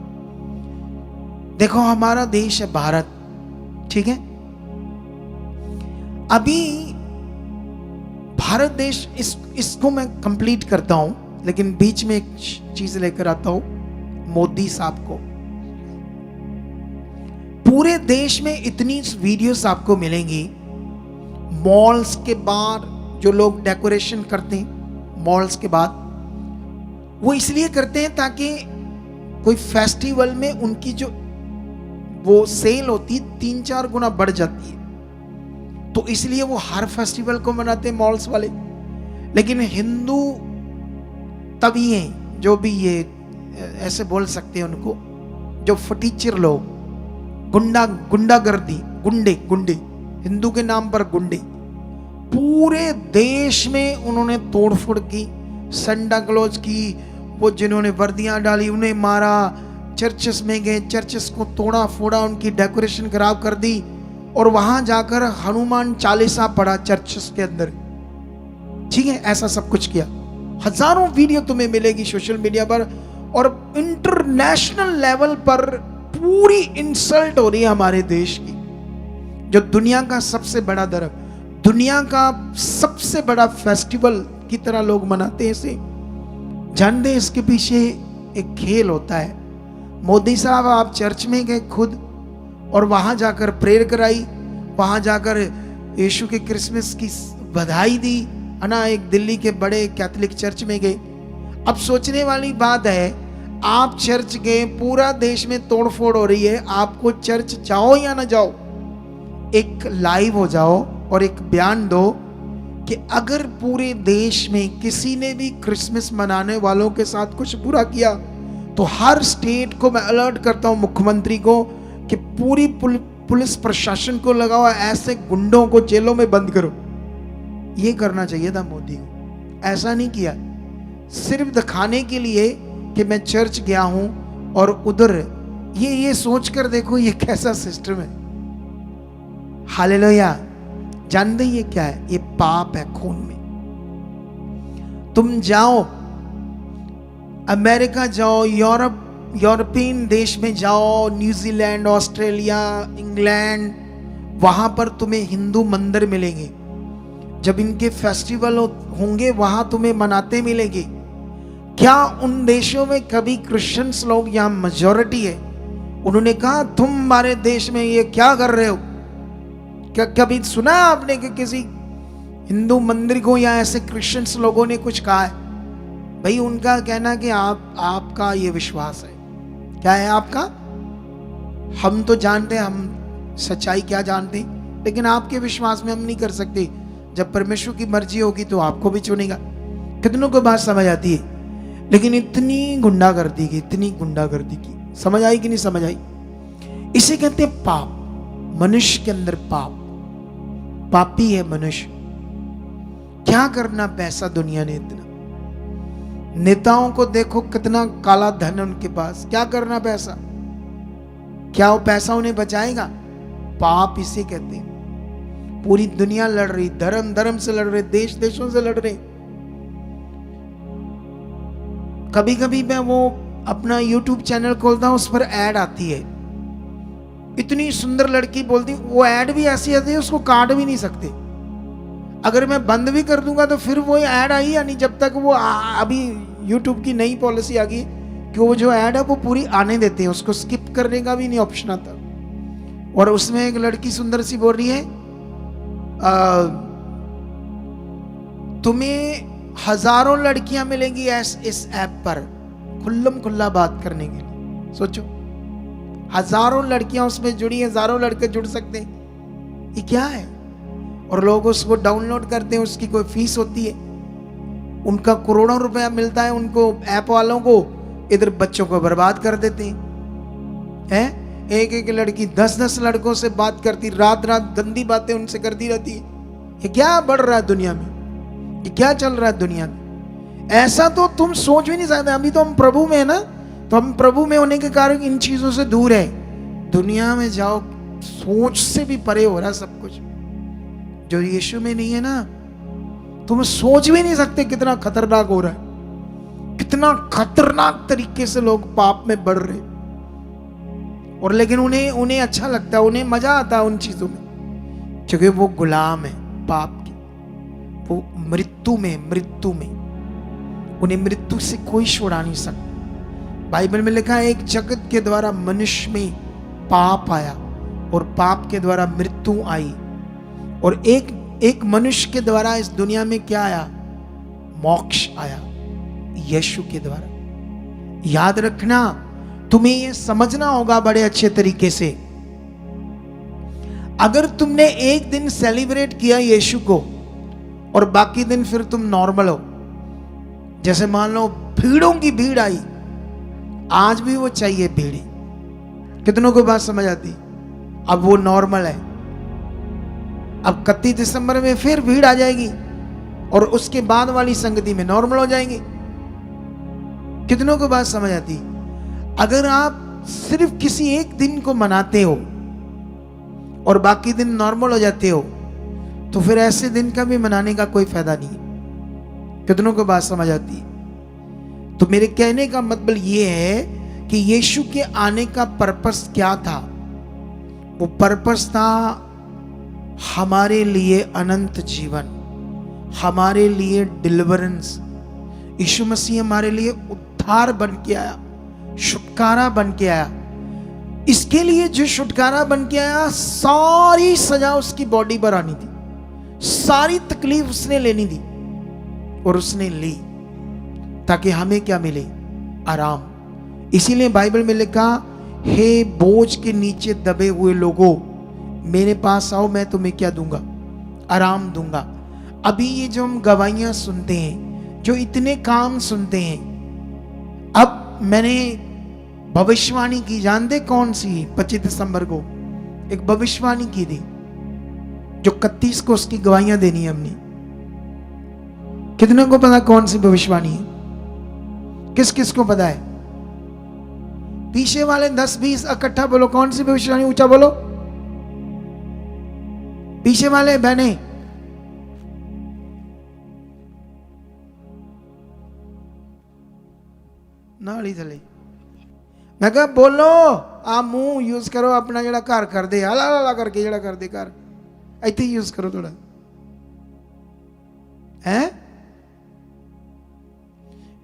देखो हमारा देश है भारत, ठीक है। अभी भारत देश, इसको मैं कंप्लीट करता हूं, लेकिन बीच में एक चीज लेकर आता हूं। मोदी साहब को, पूरे देश में इतनी वीडियोस आपको मिलेंगी। मॉल्स के बाहर जो लोग डेकोरेशन करते हैं, मॉल्स के बाद, वो इसलिए करते हैं ताकि कोई फेस्टिवल में उनकी जो वो सेल होती 3-4 गुना बढ़ जाती है, तो इसलिए वो हर फेस्टिवल को मनाते हैं मॉल्स वाले। लेकिन हिंदू तभी हैं, जो भी ये ऐसे बोल सकते हैं उनको, जो फटीचर लोग, गुंडागर्दी, गुंडे, हिंदू के नाम पर गुंडे, पूरे देश में उन्होंने तोड़फोड़ की, संडा क्लोज की। वो जिन्होंने वर्दियां डाली उन्हें मारा, चर्चेस में गए, चर्चेस को तोड़ा फोड़ा, उनकी डेकोरेशन खराब कर दी, और वहां जाकर हनुमान चालीसा पढ़ा चर्चेस के अंदर, ठीक है। ऐसा सब कुछ किया। हजारों वीडियो तुम्हें मिलेगी सोशल मीडिया पर, और इंटरनेशनल लेवल पर पूरी इंसल्ट हो रही है हमारे देश की, जो दुनिया का सबसे बड़ा धर्म, दुनिया का सबसे बड़ा फेस्टिवल की तरह लोग मनाते हैं इसे। जानते, इसके पीछे एक खेल होता है। मोदी साहब आप चर्च में गए खुद, और वहां जाकर प्रेयर कराई, वहां जाकर यीशु के क्रिसमस की बधाई दी, है ना। एक दिल्ली के बड़े कैथोलिक चर्च में गए। अब सोचने वाली बात है, आप चर्च गए, पूरा देश में तोड़फोड़ हो रही है, आपको चर्च जाओ या ना जाओ, एक लाइव हो जाओ और एक बयान दो कि अगर पूरे देश में किसी ने भी क्रिसमस मनाने वालों के साथ कुछ बुरा किया, तो हर स्टेट को मैं अलर्ट करता हूं, मुख्यमंत्री को, कि पूरी पुलिस प्रशासन को लगाओ, ऐसे गुंडों को जेलों में बंद करो। ये करना चाहिए था मोदी को, ऐसा नहीं किया। सिर्फ दिखाने के लिए कि मैं चर्च गया हूं, और उधर ये सोचकर देखो ये कैसा सिस्टम है। हालेलुया। जानते ये क्या है? ये पाप है खून में। तुम जाओ अमेरिका, जाओ यूरोपियन देश में जाओ, न्यूजीलैंड, ऑस्ट्रेलिया, इंग्लैंड, वहां पर तुम्हें हिंदू मंदिर मिलेंगे। जब इनके फेस्टिवल होंगे वहां तुम्हें मनाते मिलेंगे। क्या उन देशों में कभी क्रिश्चियंस लोग, यहां मेजॉरिटी है, उन्होंने कहा तुम हमारे देश में ये क्या कर रहे हो? क्या कभी सुना आपने कि किसी हिंदू मंदिर को या ऐसे क्रिश्चियंस लोगों ने कुछ कहा है? भाई उनका कहना कि आपका ये विश्वास है। क्या है आपका? हम तो जानते हैं, हम सच्चाई क्या जानते हैं, लेकिन आपके विश्वास में हम नहीं कर सकते। जब परमेश्वर की मर्जी होगी तो आपको भी चुनेगा। कितनों को बात समझ आती है? लेकिन इतनी गुंडागर्दी की समझ आई कि नहीं समझ आई? इसे कहते हैं पाप। मनुष्य के अंदर पापी है मनुष्य। क्या करना पैसा दुनिया ने इतना। नेताओं को देखो कितना काला धन है उनके पास, क्या करना पैसा। क्या वो पैसा उन्हें बचाएगा? पाप इसे कहते हैं। पूरी दुनिया लड़ रही, धर्म धर्म से लड़ रहे, देश देशों से लड़ रहे। कभी कभी मैं वो अपना YouTube चैनल खोलता हूं, उस पर ऐड आती है, इतनी सुंदर लड़की बोलती, वो ऐड भी ऐसी आती है उसको काट भी नहीं सकते। अगर मैं बंद भी कर दूंगा तो फिर वो ऐड आई या नहीं, जब तक वो अभी YouTube की नई पॉलिसी आ गई कि वो जो ऐड है वो पूरी आने देते हैं, उसको स्किप करने का भी नहीं ऑप्शन आता। और उसमें एक लड़की सुंदर सी बोल रही है, तुम्हें हजारों लड़कियां मिलेंगी इस ऐप पर खुल्लम खुल्ला बात करने के लिए। सोचो, हजारों लड़कियां उसमें जुड़ी, हजारों लड़के जुड़ सकते हैं, ये क्या है। और लोग उसको डाउनलोड करते हैं, उसकी कोई फीस होती है, उनका करोड़ों रुपया मिलता है उनको, ऐप वालों को। इधर बच्चों को बर्बाद कर देते हैं। एक एक लड़की 10-10 लड़कों से बात करती, रात रात गंदी बातें उनसे करती रहती है। ये क्या बढ़ रहा है दुनिया में, ये क्या चल रहा है दुनिया में। ऐसा तो तुम सोच भी नहीं सकते। अभी तो हम प्रभु में है ना, तो हम प्रभु में होने के कारण इन चीजों से दूर है। दुनिया में जाओ, सोच से भी परे हो रहा सब कुछ। जो यीशु में नहीं है ना, तुम सोच भी नहीं सकते कितना खतरनाक हो रहा है, कितना खतरनाक तरीके से लोग पाप में बढ़ रहे। और लेकिन उन्हें अच्छा लगता है, उन्हें मजा आता है उन चीजों में, क्योंकि वो गुलाम है पाप की। वो मृत्यु में उन्हें मृत्यु से कोई छुड़ा नहीं सकता। बाइबल में लिखा है, एक जगत के द्वारा मनुष्य में पाप आया और पाप के द्वारा मृत्यु आई, और एक मनुष्य के द्वारा इस दुनिया में क्या आया? मोक्ष आया, यीशु के द्वारा। याद रखना, तुम्हें यह समझना होगा बड़े अच्छे तरीके से। अगर तुमने एक दिन सेलिब्रेट किया यीशु को और बाकी दिन फिर तुम नॉर्मल हो, जैसे मान लो भीड़ों की भीड़ आई, आज भी वो चाहिए भीड़। कितनों को बात समझ आती? अब वो नॉर्मल है, अब 31 दिसंबर में फिर भीड़ आ जाएगी और उसके बाद वाली संगति में नॉर्मल हो जाएंगे। कितनों को बात समझ आती? अगर आप सिर्फ किसी एक दिन को मनाते हो और बाकी दिन नॉर्मल हो जाते हो, तो फिर ऐसे दिन का भी मनाने का कोई फायदा नहीं है। कितनों को बात समझ आती है? तो मेरे कहने का मतलब ये है कि यीशु के आने का पर्पस क्या था? वो पर्पस था हमारे लिए अनंत जीवन, हमारे लिए डिलीवरेंस। यीशु मसीह हमारे लिए उद्धार बन के आया, छुटकारा बन के आया। इसके लिए जो छुटकारा बन के आया, सारी सजा उसकी बॉडी पर आनी थी, सारी तकलीफ उसने लेनी थी और उसने ली, ताकि हमें क्या मिले? आराम। इसीलिए बाइबल में लिखा, हे बोझ के नीचे दबे हुए लोगों, मेरे पास आओ, मैं तुम्हें क्या दूंगा? आराम दूंगा। अभी ये जो हम गवाहियां सुनते हैं, जो इतने काम सुनते हैं, अब मैंने भविष्यवाणी की, जानते कौन सी? 25 दिसंबर को एक भविष्यवाणी की थी, जो 31 को उसकी गवाहियां देनी है हमने। कितने को पता कौन सी भविष्यवाणी है? किस किस को पता है? पीछे वाले 10-20 इकट्ठा बोलो, कौन सी भविष्यवाणी? ऊंचा बोलो, पीछे वाले बहने। नाली चले, मैं कहा बोलो, आप मुंह यूज करो अपना, जड़ा घर कर दे, हला हला करके जड़ा कर दे घर, इतने यूज करो थोड़ा है।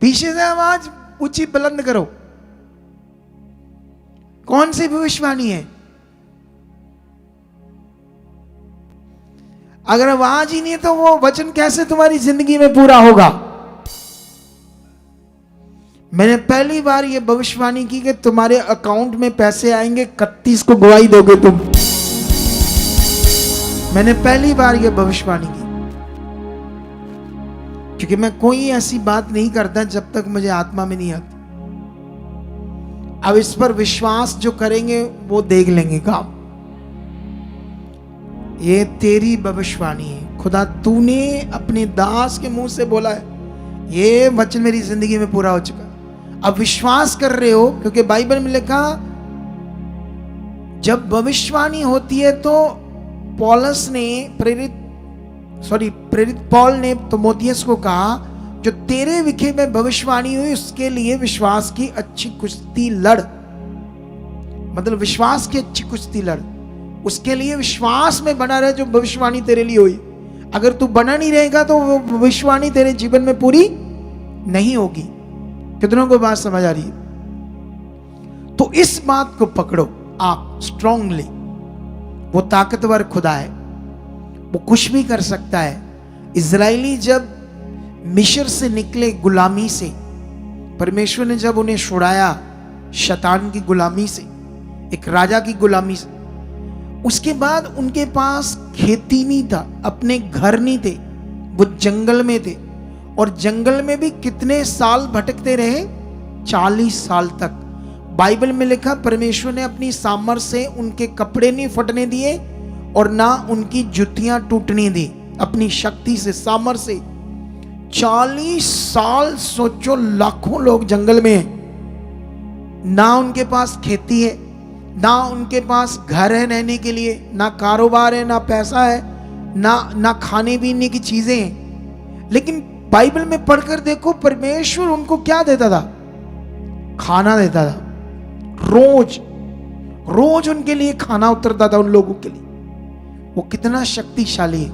पीछे से आवाज ऊंची बुलंद करो। कौन सी भविष्यवाणी है? अगर आवाज ही नहीं है तो वो वचन कैसे तुम्हारी जिंदगी में पूरा होगा? मैंने पहली बार ये भविष्यवाणी की कि तुम्हारे अकाउंट में पैसे आएंगे, 31 को गवाही दोगे तुम। मैंने पहली बार ये भविष्यवाणी की, क्योंकि मैं कोई ऐसी बात नहीं करता जब तक मुझे आत्मा में नहीं आती। अब इस पर विश्वास जो करेंगे वो देख लेंगे काम। ये तेरी भविष्यवाणी है, खुदा तूने अपने दास के मुंह से बोला है, ये वचन मेरी जिंदगी में पूरा हो चुका। अब विश्वास कर रहे हो, क्योंकि बाइबल में लिखा जब भविष्यवाणी होती है तो प्रेरित पॉल ने तिमोथियस को कहा, जो तेरे विखे में भविष्यवाणी हुई उसके लिए विश्वास की अच्छी कुश्ती लड़। मतलब विश्वास की अच्छी कुश्ती लड़, उसके लिए विश्वास में बना रहे जो भविष्यवाणी तेरे लिए हुई। अगर तू बना नहीं रहेगा तो वो भविष्यवाणी तेरे जीवन में पूरी नहीं होगी। कितनों को बात समझ आ रही है? तो इस बात को पकड़ो आप स्ट्रांगली। वो ताकतवर खुदा है, वो कुछ भी कर सकता है। इजरायली जब मिस्र से निकले गुलामी से, परमेश्वर ने जब उन्हें छुड़ाया शैतान की गुलामी से, एक राजा की गुलामी से, उसके बाद उनके पास खेती नहीं था, अपने घर नहीं थे, वो जंगल में थे। और जंगल में भी कितने साल भटकते रहे? 40 साल तक। बाइबल में लिखा परमेश्वर ने अपनी सामर्थ से उनके कपड़े नहीं फटने दिए और ना उनकी जुतियां टूटने दी, अपनी शक्ति से, सामर्थ से। 40 साल सोचो, लाखों लोग जंगल में हैं, ना उनके पास खेती है, ना उनके पास घर है रहने के लिए, ना कारोबार है, ना पैसा है, ना खाने पीने की चीजें हैं। लेकिन बाइबल में पढ़कर देखो, परमेश्वर उनको क्या देता था? खाना देता था। रोज रोज उनके लिए खाना उतरता था उन लोगों के लिए। वो कितना शक्तिशाली है।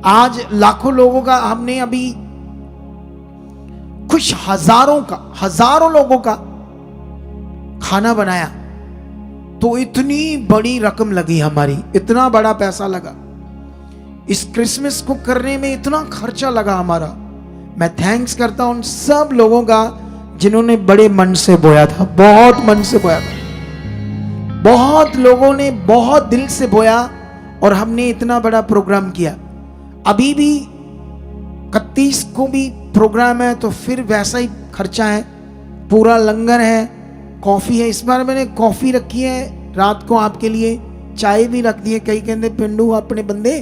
आज लाखों लोगों का, हमने अभी कुछ हजारों लोगों का खाना बनाया तो इतनी बड़ी रकम लगी हमारी, इतना बड़ा पैसा लगा। इस क्रिसमस को करने में इतना खर्चा लगा हमारा। मैं थैंक्स करता हूं उन सब लोगों का जिन्होंने बड़े मन से बोया था, बहुत मन से बोया था। बहुत लोगों ने बहुत दिल से बोया और हमने इतना बड़ा प्रोग्राम किया। अभी भी 31 को भी प्रोग्राम है तो फिर वैसा ही खर्चा है, पूरा लंगर है, कॉफी है। इस बार मैंने कॉफी रखी है रात को आपके लिए, चाय भी रख दी है। कई कहते पिंडू अपने बंदे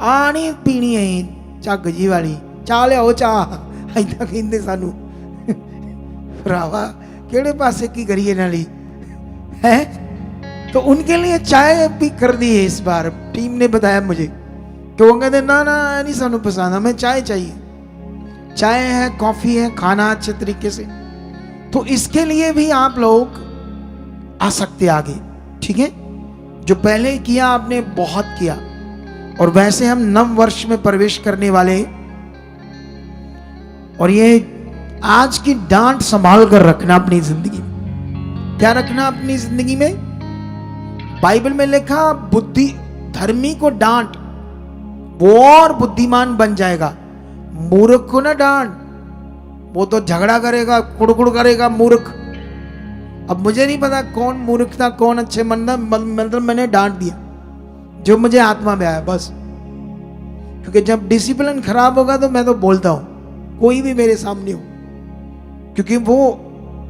आनी पीनी है झग जी वाली चाह लियाओ चाह, ऐसा कहते सानू। भरावा केड़े पासे की करिए नाली है। तो उनके लिए चाय भी कर दी है इस बार, टीम ने बताया मुझे। तो वो कहते ना नहीं सानू पसंद, हमें चाय चाहिए। चाय है, कॉफी है, खाना अच्छे तरीके से। तो इसके लिए भी आप लोग आ सकते आगे, ठीक है। जो पहले किया आपने बहुत किया। और वैसे हम नव वर्ष में प्रवेश करने वाले, और ये आज की डांट संभाल कर रखना अपनी जिंदगी में। क्या रखना अपनी जिंदगी में? बाइबल में लिखा बुद्धि धर्मी को डांट, वो और बुद्धिमान बन जाएगा। मूर्ख को ना डांट, वो तो झगड़ा करेगा, कुड़कुड़ करेगा मूर्ख। अब मुझे नहीं पता कौन मूर्ख था कौन अच्छे मन था, मतलब मैंने डांट दिया जो मुझे आत्मा में आया बस। क्योंकि जब डिसिप्लिन खराब होगा तो मैं तो बोलता हूं, कोई भी मेरे सामने हो, क्योंकि वो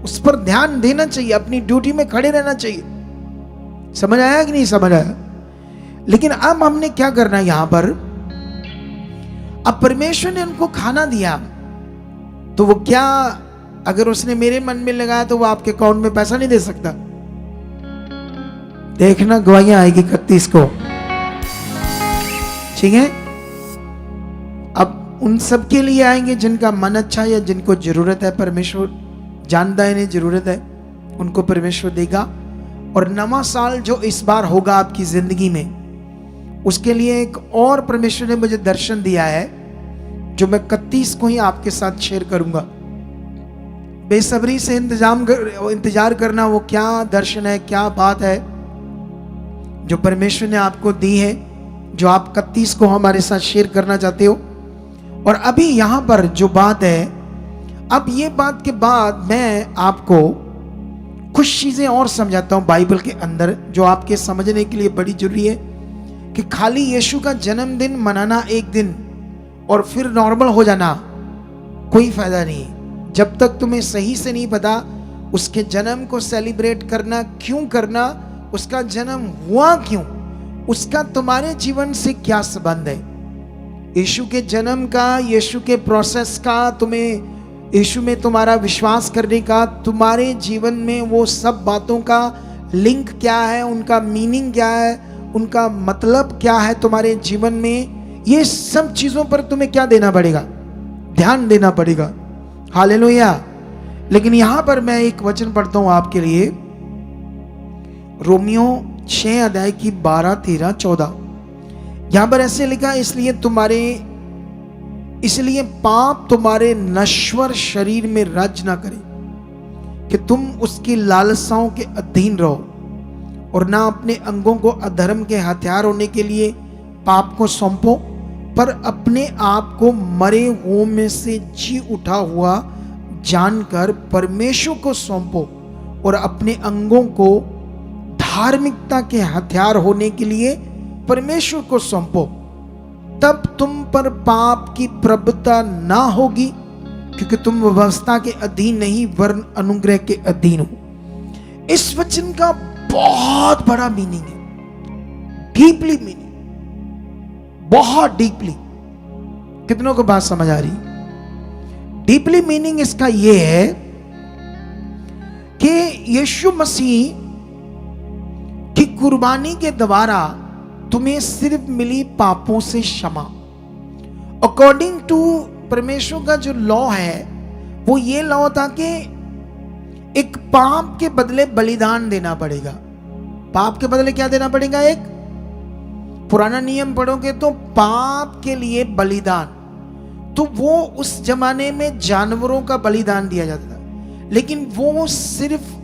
उस पर ध्यान देना चाहिए, अपनी ड्यूटी में खड़े रहना चाहिए। समझ आया कि नहीं समझ आया? लेकिन अब हमने क्या करना है यहां पर? अब परमेश्वर ने उनको खाना दिया तो वो क्या, अगर उसने मेरे मन में लगाया तो वो आपके अकाउंट में पैसा नहीं दे सकता? देखना गवाहियां आएगी 31 को, ठीक है। अब उन सब के लिए आएंगे जिनका मन अच्छा है या जिनको जरूरत है, परमेश्वर जानता है इन्हें जरूरत है, उनको परमेश्वर देगा। और नवा साल जो इस बार होगा आपकी जिंदगी में, उसके लिए एक और परमेश्वर ने मुझे दर्शन दिया है जो मैं 31 को ही आपके साथ शेयर करूंगा। बेसब्री से इंतजार करना, वो क्या दर्शन है, क्या बात है जो परमेश्वर ने आपको दी है, जो आप 31 को हमारे साथ शेयर करना चाहते हो। और अभी यहां पर जो बात है, अब ये बात के बाद मैं आपको कुछ चीजें और समझाता हूं बाइबल के अंदर जो आपके समझने के लिए बड़ी जरूरी है। कि खाली यीशु का जन्मदिन मनाना एक दिन और फिर नॉर्मल हो जाना कोई फायदा नहीं। जब तक तुम्हें सही से नहीं पता उसके जन्म को सेलिब्रेट करना क्यों करना, उसका जन्म हुआ क्यों, उसका तुम्हारे जीवन से क्या संबंध है, यीशु के जन्म का, यीशु के प्रोसेस का, तुम्हें यीशु में तुम्हारा विश्वास करने का, तुम्हारे जीवन में वो सब बातों का लिंक क्या है, उनका मीनिंग क्या है, उनका मतलब क्या है तुम्हारे जीवन में, ये सब चीजों पर तुम्हें क्या देना पड़ेगा, ध्यान देना पड़ेगा। हालेलुया। लेकिन यहां पर मैं एक वचन पढ़ता हूं आपके लिए, रोमियो 6 अध्याय की 12, 13, 14। यहां पर ऐसे लिखा, इसलिए पाप तुम्हारे नश्वर शरीर में राज ना करे कि तुम उसकी लालसाओं के अधीन रहो, और ना अपने अंगों को अधर्म के हथियार होने के लिए पाप को सौंपो, पर अपने आप को मरे हुओं में से जी उठा हुआ जानकर परमेश्वर को सौंपो, और अपने अंगों को धार्मिकता के हथियार होने के लिए परमेश्वर को सौंपो। तब तुम पर पाप की प्रबलता ना होगी, क्योंकि तुम व्यवस्था के अधीन नहीं वरन अनुग्रह के अधीन हो। इस वचन का बहुत बड़ा मीनिंग है, डीपली मीनिंग, बहुत डीपली। कितनों को बात समझ आ रही? डीपली मीनिंग इसका यह है कि यीशु मसीह की कुर्बानी के द्वारा तुम्हें सिर्फ मिली पापों से क्षमा। अकॉर्डिंग टू परमेश्वर का जो लॉ है, वो ये लॉ था कि एक पाप के बदले बलिदान देना पड़ेगा। पाप के बदले क्या देना पड़ेगा? एक पुराना नियम पढ़ोगे तो पाप के लिए बलिदान, तो वो उस जमाने में जानवरों का बलिदान दिया जाता था, लेकिन वो सिर्फ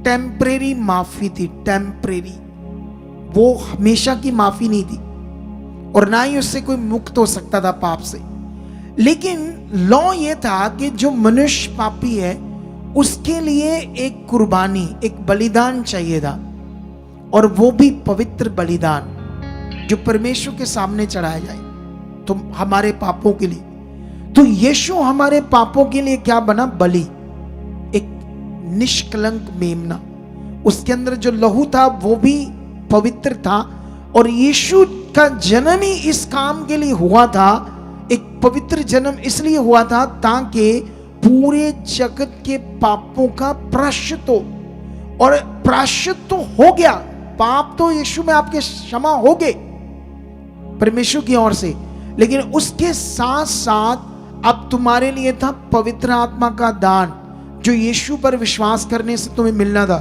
टेम्परेरी माफी थी, टेम्परेरी। वो हमेशा की माफी नहीं थी, और ना ही उससे कोई मुक्त हो सकता था पाप से। लेकिन लॉ ये था कि जो मनुष्य पापी है उसके लिए एक कुर्बानी, एक बलिदान चाहिए था, और वो भी पवित्र बलिदान जो परमेश्वर के सामने चढ़ाया जाए, तो हमारे पापों के लिए। तो यीशु हमारे पापों के लिए क्या बना? बलि, एक निष्कलंक मेमना। उसके अंदर जो लहू था वो भी पवित्र था, और यीशु का जन्म ही इस काम के लिए हुआ था। एक पवित्र जन्म इसलिए हुआ था ताकि पूरे जगत के पापों का प्रायश्चित हो, और प्रायश्चित तो हो गया, पाप तो यीशु में आपके क्षमा हो गए परमेश्वर की ओर से, लेकिन उसके साथ साथ अब तुम्हारे लिए था पवित्र आत्मा का दान, जो यीशु पर विश्वास करने से तुम्हें मिलना था।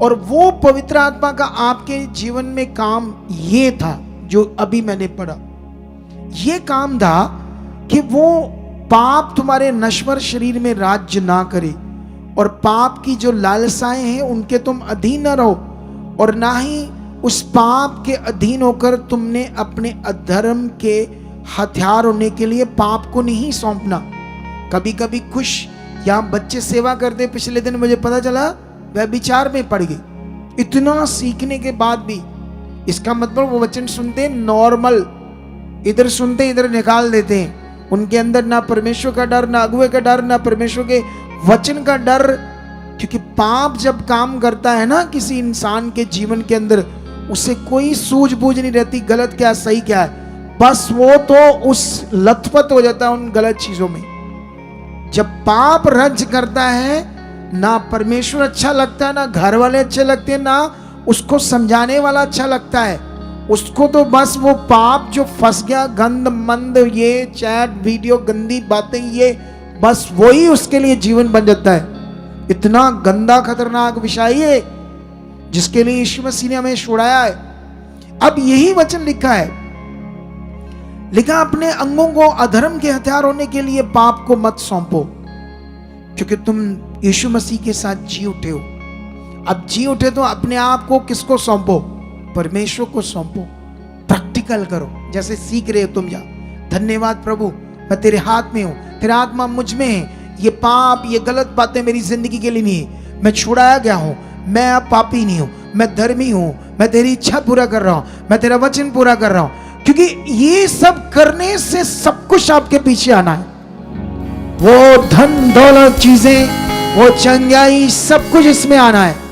और वो पवित्र आत्मा का आपके जीवन में काम ये था जो अभी मैंने पढ़ा। ये काम था कि वो पाप तुम्हारे नश्वर शरीर में राज्य ना करे, और पाप की जो लालसाएं हैं उनके तुम अधीन न रहो, और ना ही उस पाप के अधीन होकर तुमने अपने अधर्म के हथियार होने के लिए पाप को नहीं सौंपना। कभी कभी खुश यहाँ बच्चे सेवा करते, पिछले दिन मुझे पता चला वह विचार में पड़ गई, इतना सीखने के बाद भी। इसका मतलब वो वचन सुनते नॉर्मल, इधर सुनते इधर निकाल देते हैं। उनके अंदर ना परमेश्वर का डर, ना अगुवे का डर, ना परमेश्वर के वचन का डर। क्योंकि पाप जब काम करता है ना किसी इंसान के जीवन के अंदर, उसे कोई सूझबूझ नहीं रहती गलत क्या सही क्या है, बस वो तो उस लथपथ हो जाता है उन गलत चीजों में। जब पाप रज करता है, ना परमेश्वर अच्छा लगता है, ना घर वाले अच्छे लगते हैं, ना उसको समझाने वाला अच्छा लगता है। उसको तो बस वो पाप जो फंस गया, गंद मंद, ये चैट वीडियो, गंदी बातें, ये बस वही उसके लिए जीवन बन जाता है। इतना गंदा खतरनाक विषय है जिसके लिए यीशु मसीह ने हमें छुड़ाया है। अब यही वचन लिखा है, लिखा अपने अंगों को अधर्म के हथियार होने के लिए पाप को मत सौंपो, क्योंकि तुम यीशु मसीह के साथ जी उठे हो। अब जी उठे तो अपने आप को किसको सौंपो? परमेश्वर को सौंपो। प्रैक्टिकल करो, जैसे सीख रहे हो तुम। जा धन्यवाद प्रभु, मैं तेरे हाथ में हूं, तेरा आत्मा मुझ में है। ये पाप, ये गलत बातें मेरी जिंदगी के लिए नहीं है। मैं छुड़ाया गया हूं, मैं अब पापी नहीं हूं, मैं धर्मी हूं, मैं तेरी इच्छा पूरा कर रहा हूं, मैं तेरा वचन पूरा कर रहा हूं। क्योंकि ये सब करने से सब कुछ आपके पीछे आना है। वो धन दौलत चीजें, वो चंगाई, सब कुछ इसमें आना है।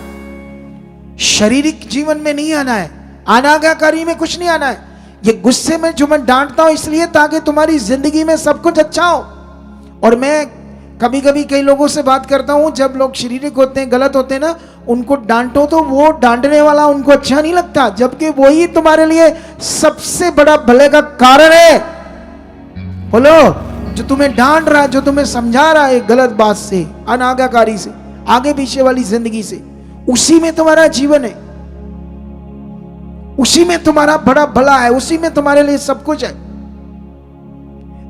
शारीरिक जीवन में नहीं आना है, अनाज्ञाकारी में कुछ नहीं आना है। ये गुस्से में जो मैं डांटता हूं इसलिए ताकि तुम्हारी जिंदगी में सब कुछ अच्छा हो। और मैं कभी कभी कई लोगों से बात करता हूं, जब लोग शारीरिक होते हैं, गलत होते हैं ना, उनको डांटो तो वो डांटने वाला उनको अच्छा नहीं लगता, जबकि वही तुम्हारे लिए सबसे बड़ा भले का कारण है। बोलो, जो तुम्हें डांट रहा है, जो तुम्हें समझा रहा है गलत बात से, अनाज्ञाकारी से, आगे पीछे वाली जिंदगी से, उसी में तुम्हारा जीवन है, उसी में तुम्हारा बड़ा भला है, उसी में तुम्हारे लिए सब कुछ है।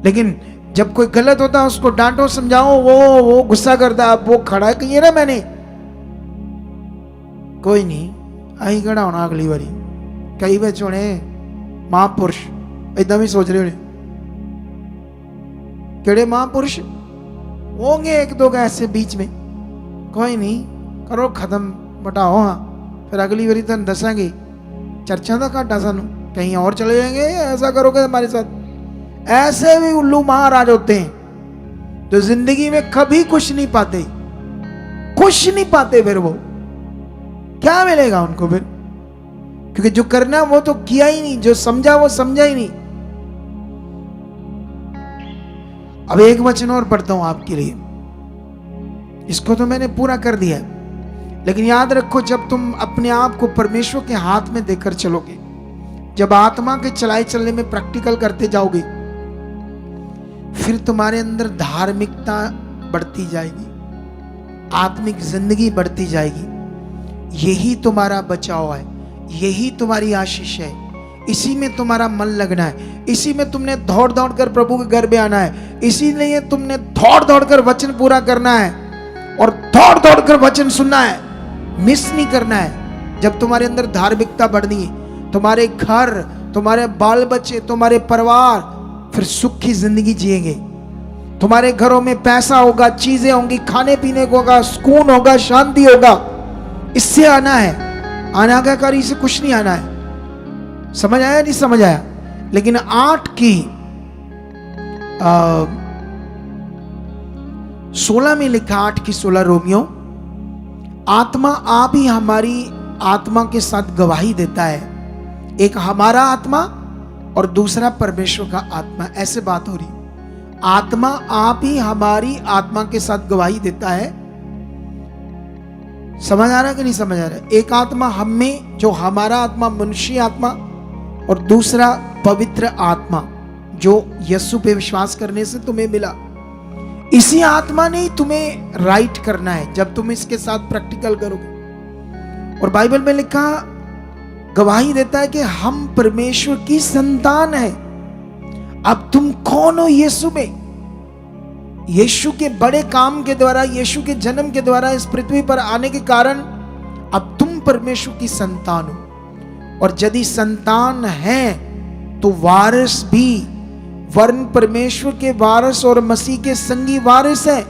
लेकिन जब कोई गलत होता है उसको डांटो, समझाओ, वो गुस्सा करता है, वो खड़ा कहिए ना मैंने, कोई नहीं आई खड़ा होना अगली बारी। कई बच्चे होने महापुरुष इदा भी सोच रहे होने, केड़े महापुरुष होंगे एक दो ऐसे बीच में, कोई नहीं करो खत्म बटाओ, हाँ फिर अगली बारी तुम दसांगे, चर्चा का घाटा सानू, कहीं और चले जाएंगे, ऐसा करोगे हमारे साथ। ऐसे भी उल्लू महाराज होते हैं जो जिंदगी में कभी कुछ नहीं पाते, कुछ नहीं पाते, फिर वो क्या मिलेगा उनको फिर, क्योंकि जो करना वो तो किया ही नहीं, जो समझा वो समझा ही नहीं। अब एक वचन और पढ़ता हूं आपके लिए, इसको तो मैंने पूरा कर दिया है, लेकिन याद रखो जब तुम अपने आप को परमेश्वर के हाथ में देकर चलोगे, जब आत्मा के चलाए चलने में प्रैक्टिकल करते जाओगे, फिर तुम्हारे अंदर धार्मिकता बढ़ती जाएगी, आत्मिक जिंदगी बढ़ती जाएगी। यही तुम्हारा बचाव है, यही तुम्हारी आशीष है, इसी में तुम्हारा मन लगना है, इसी में तुमने दौड़ दौड़ कर प्रभु के घर में आना है, इसीलिए तुमने दौड़ दौड़ कर वचन पूरा करना है और दौड़ दौड़ कर वचन सुनना है, मिस नहीं करना है। जब तुम्हारे अंदर धार्मिकता बढ़नी है, तुम्हारे घर, तुम्हारे बाल बच्चे, तुम्हारे परिवार फिर सुख की जिंदगी जिएंगे। तुम्हारे घरों में पैसा होगा, चीजें होंगी, खाने पीने को होगा, सुकून होगा, शांति होगा। इससे आना है, अनाज्ञाकारी से कुछ नहीं आना है। समझ आया नहीं समझ आया? लेकिन 8 की 16 में लिखा, 8 की 16 रोमियो, आत्मा आप ही हमारी आत्मा के साथ गवाही देता है, एक हमारा आत्मा और दूसरा परमेश्वर का आत्मा। ऐसे बात हो रही, आत्मा आप ही हमारी आत्मा के साथ गवाही देता है। समझ आ रहा है कि नहीं समझ आ रहा है? एक आत्मा हम में, जो हमारा आत्मा मनुष्य आत्मा, और दूसरा पवित्र आत्मा जो यीशु पे विश्वास करने से तुम्हें मिला। इसी आत्मा ने तुम्हें राइट करना है जब तुम इसके साथ प्रैक्टिकल करोगे। और बाइबल में लिखा, गवाही देता है कि हम परमेश्वर की संतान है। अब तुम कौन हो यीशु में? यीशु के बड़े काम के द्वारा, यीशु के जन्म के द्वारा इस पृथ्वी पर आने के कारण अब तुम परमेश्वर की संतान हो। और यदि संतान है तो वारिस भी, वरन परमेश्वर के वारिस और मसीह के संगी वारिस है,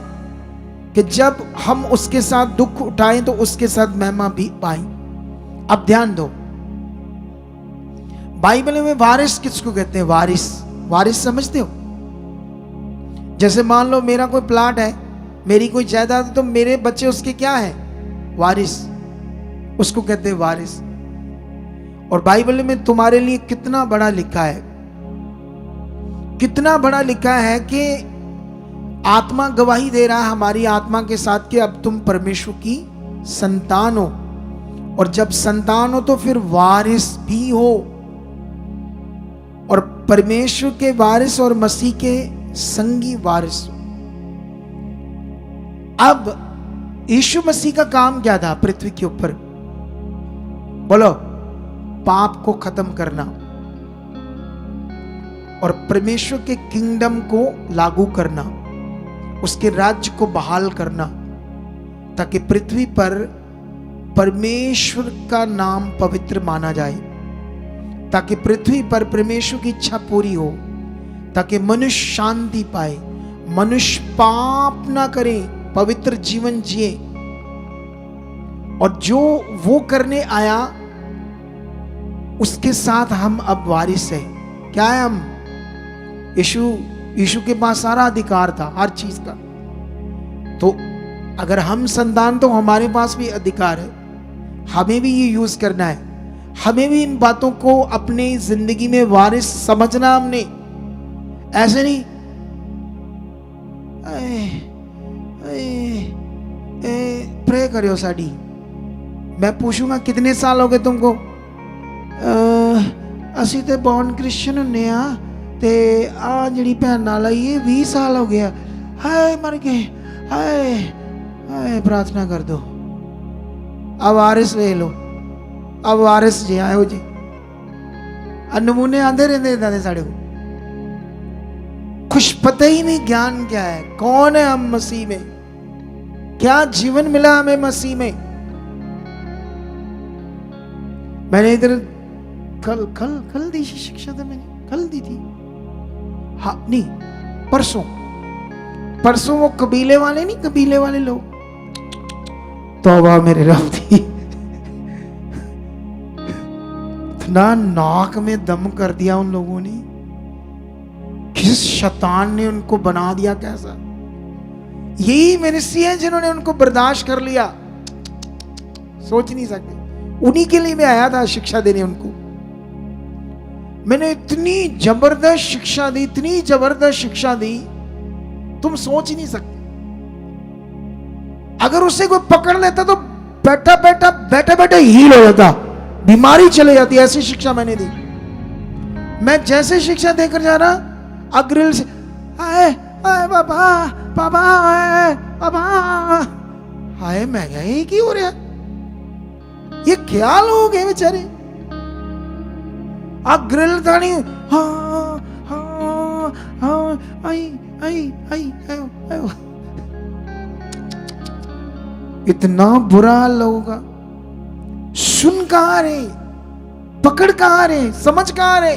कि जब हम उसके साथ दुख उठाएं तो उसके साथ महिमा भी पाएं। अब ध्यान दो, बाइबल में वारिस किसको कहते हैं? वारिस, वारिस समझते हो? जैसे मान लो मेरा कोई प्लाट है, मेरी कोई जायदाद है, तो मेरे बच्चे उसके क्या है? वारिस, उसको कहते हैं वारिस। और बाइबल में तुम्हारे लिए कितना बड़ा लिखा है, कितना बड़ा लिखा है कि आत्मा गवाही दे रहा है हमारी आत्मा के साथ कि अब तुम परमेश्वर की संतान हो। और जब संतान हो तो फिर वारिस भी हो, और परमेश्वर के वारिस और मसीह के संगी वारिस। अब यीशु मसीह का काम क्या था पृथ्वी के ऊपर? बोलो, पाप को खत्म करना और परमेश्वर के किंगडम को लागू करना, उसके राज्य को बहाल करना, ताकि पृथ्वी पर परमेश्वर का नाम पवित्र माना जाए, ताकि पृथ्वी पर परमेश्वर की इच्छा पूरी हो, ताकि मनुष्य शांति पाए, मनुष्य पाप ना करे, पवित्र जीवन जिए। और जो वो करने आया उसके साथ हम अब वारिस है। क्या है हम? यीशु के पास सारा अधिकार था हर चीज का। तो अगर हम संतान, तो हमारे पास भी अधिकार है, हमें भी ये यूज करना है। हमें भी इन बातों को अपनी जिंदगी में वारिस समझना। हमने ऐसे नहीं प्रे करियो साड़ी, मैं पूछूंगा कितने साल हो गए तुमको? असी ते बॉर्न क्रिश्चियन होने आ ते आ जड़ी भैन नाल आई है 20 साल हो गया। हाय मर गए, हाय हाय प्रार्थना कर दो। अब वारिस ले लो, अब वारिस जी आयो जी। नमूने आते रहते इधर साढ़े को, कुछ पता ही नहीं ज्ञान क्या है, कौन है हम मसीह में, क्या जीवन मिला हमें मसीह में। मैंने इधर कल दी शिक्षा था, मैंने कल दी थी, हाँ नहीं परसों वो कबीले वाले नहीं, कबीले वाले लोग, तौबा मेरे रब दी, इतना नाक में दम कर दिया उन लोगों ने, किस शैतान ने उनको बना दिया कैसा। यही मिनिस्ट्री है जिन्होंने उनको बर्दाश्त कर लिया, सोच नहीं सकते। उन्हीं के लिए मैं आया था शिक्षा देने उनको। मैंने इतनी जबरदस्त शिक्षा दी, इतनी जबरदस्त शिक्षा दी, तुम सोच ही नहीं सकते। अगर उसे कोई पकड़ लेता तो बैठा हील हो जाता, बीमारी चले जाती। ऐसी शिक्षा मैंने दी। मैं जैसे शिक्षा देकर जा रहा, अग्रिल से आए बाबा बाबा बाबा, हाय मैं क्या ये की हो रहा, ये क्या लोग हैं बेचारे। अग्रिल था नहीं, हाँ हाँ हाँ आई इतना बुरा लोगों का। सुन कहां रहे, पकड़ कहां रहे, समझ कहां रहे,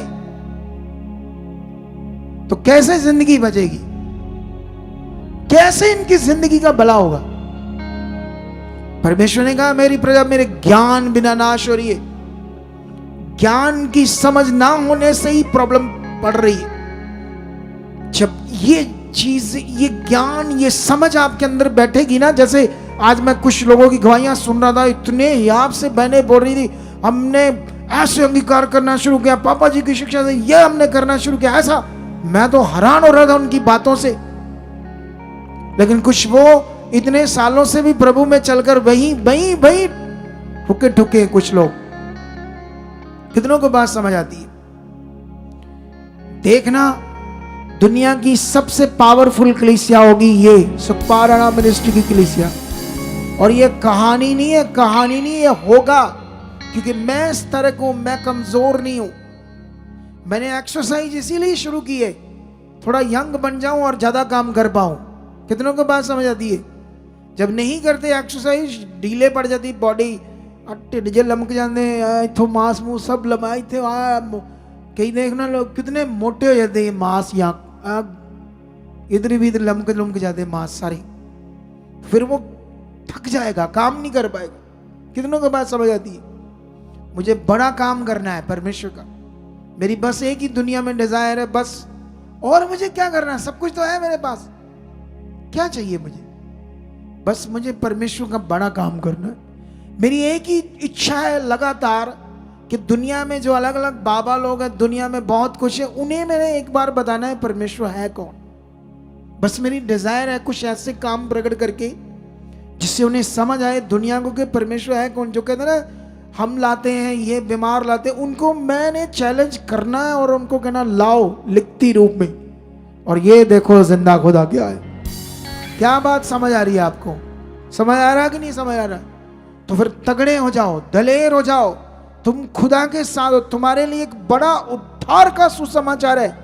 तो कैसे जिंदगी बचेगी, कैसे इनकी जिंदगी का भला होगा। परमेश्वर ने कहा मेरी प्रजा मेरे ज्ञान बिना नाश हो रही है। ज्ञान की समझ ना होने से ही प्रॉब्लम पड़ रही है। जब ये चीज, ये ज्ञान, ये समझ आपके अंदर बैठेगी ना, जैसे आज मैं कुछ लोगों की गवाहियां सुन रहा था, इतने याब से बहनें बोल रही थी, हमने ऐसे अंगीकार करना शुरू किया, पापा जी की शिक्षा से ये हमने करना शुरू किया, ऐसा। मैं तो हैरान हो रहा था उनकी बातों से। लेकिन कुछ वो इतने सालों से भी प्रभु में चलकर वही ठुके ठुके कुछ लोग। कितनों को बात समझ आती है? देखना, दुनिया की सबसे पावरफुल कलीसिया होगी ये सुखपाल राणा मिनिस्ट्री की कलीसिया। और ये कहानी नहीं है, ये होगा, क्योंकि मैं इस तरह को, मैं कमजोर नहीं हूं। मैंने एक्सरसाइज इसीलिए शुरू की है, थोड़ा यंग बन जाऊं और ज्यादा काम कर पाऊं। कितनों को बात समझ आती है? जब नहीं करते एक्सरसाइज, ढीले पड़ जाती बॉडी, ढिड जे लमक जाते, इथों मांस मुंह सब लमाई थे। कई देखना लोग कितने मोटे हो जाते हैं, मांस यहाँ इधर भी इधर लमक जाते मांस सारी, फिर वो थक जाएगा, काम नहीं कर पाएगा। कितनों को बात समझ आती है? मुझे बड़ा काम करना है परमेश्वर का, मेरी बस एक ही दुनिया में डिजायर है बस। और मुझे क्या करना है? सब कुछ तो है मेरे पास, क्या चाहिए मुझे? बस मुझे परमेश्वर का बड़ा काम करना है। मेरी एक ही इच्छा है लगातार कि दुनिया में जो अलग अलग बाबा लोग हैं, दुनिया में बहुत कुछ है, उन्हें मैंने एक बार बताना है परमेश्वर है कौन। बस मेरी डिजायर है कुछ ऐसे काम प्रकट करके जिससे उन्हें समझ आए दुनिया को कि परमेश्वर है कौन। जो कहते हैं ना, हम लाते हैं, ये बीमार लाते हैं, उनको मैंने चैलेंज करना है और उनको कहना लाओ लिखती रूप में, और ये देखो जिंदा खुदा क्या है। क्या बात समझ आ रही है आपको? समझ आ रहा कि नहीं समझ आ रहा? तो फिर तगड़े हो जाओ, दलेर हो जाओ, तुम खुदा के साथ हो। तुम्हारे लिए एक बड़ा उद्धार का सुसमाचार है।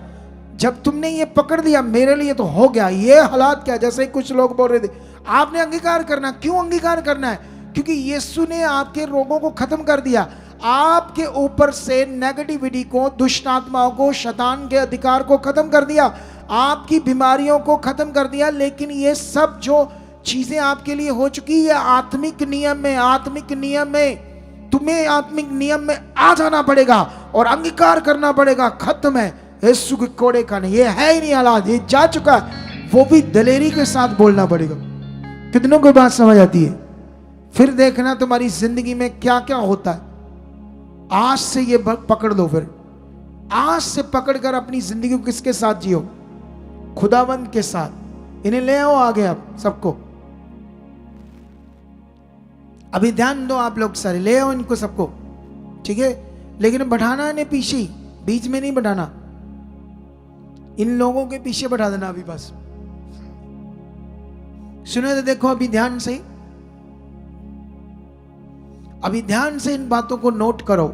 जब तुमने ये पकड़ लिया, मेरे लिए तो हो गया। ये हालात क्या, जैसे कुछ लोग बोल रहे थे, आपने अंगीकार करना। क्यों अंगीकार करना है? क्योंकि यीशु ने आपके रोगों को खत्म कर दिया, आपके ऊपर से नेगेटिविटी को, दुष्ट आत्माओं को, शैतान के अधिकार को खत्म कर दिया, आपकी बीमारियों को खत्म कर दिया। लेकिन ये सब जो चीजें आपके लिए हो चुकी है आत्मिक नियम में, आत्मिक नियम में तुम्हें आत्मिक नियम में आ जाना पड़ेगा और अंगीकार करना पड़ेगा। खत्म है यीशु के कोड़े का नहीं, ये है ही नहीं हालात, ये जा चुका है। वो भी दलेरी के साथ बोलना पड़ेगा। कितनों को बात समझ आती है? फिर देखना तुम्हारी जिंदगी में क्या क्या होता है। आज से ये पकड़ लो, फिर आज से पकड़कर अपनी जिंदगी को किसके साथ जियो? खुदावंद के साथ। इन्हें ले आओ आगे, आप सबको अभी ध्यान दो, आप लोग सारे ले आओ इनको सबको, ठीक है? लेकिन बढ़ाना इन्हें पीछे, बीच में नहीं बढ़ाना, इन लोगों के पीछे बढ़ा देना अभी बस। सुनो तो देखो अभी ध्यान से, अभी ध्यान से इन बातों को नोट करो,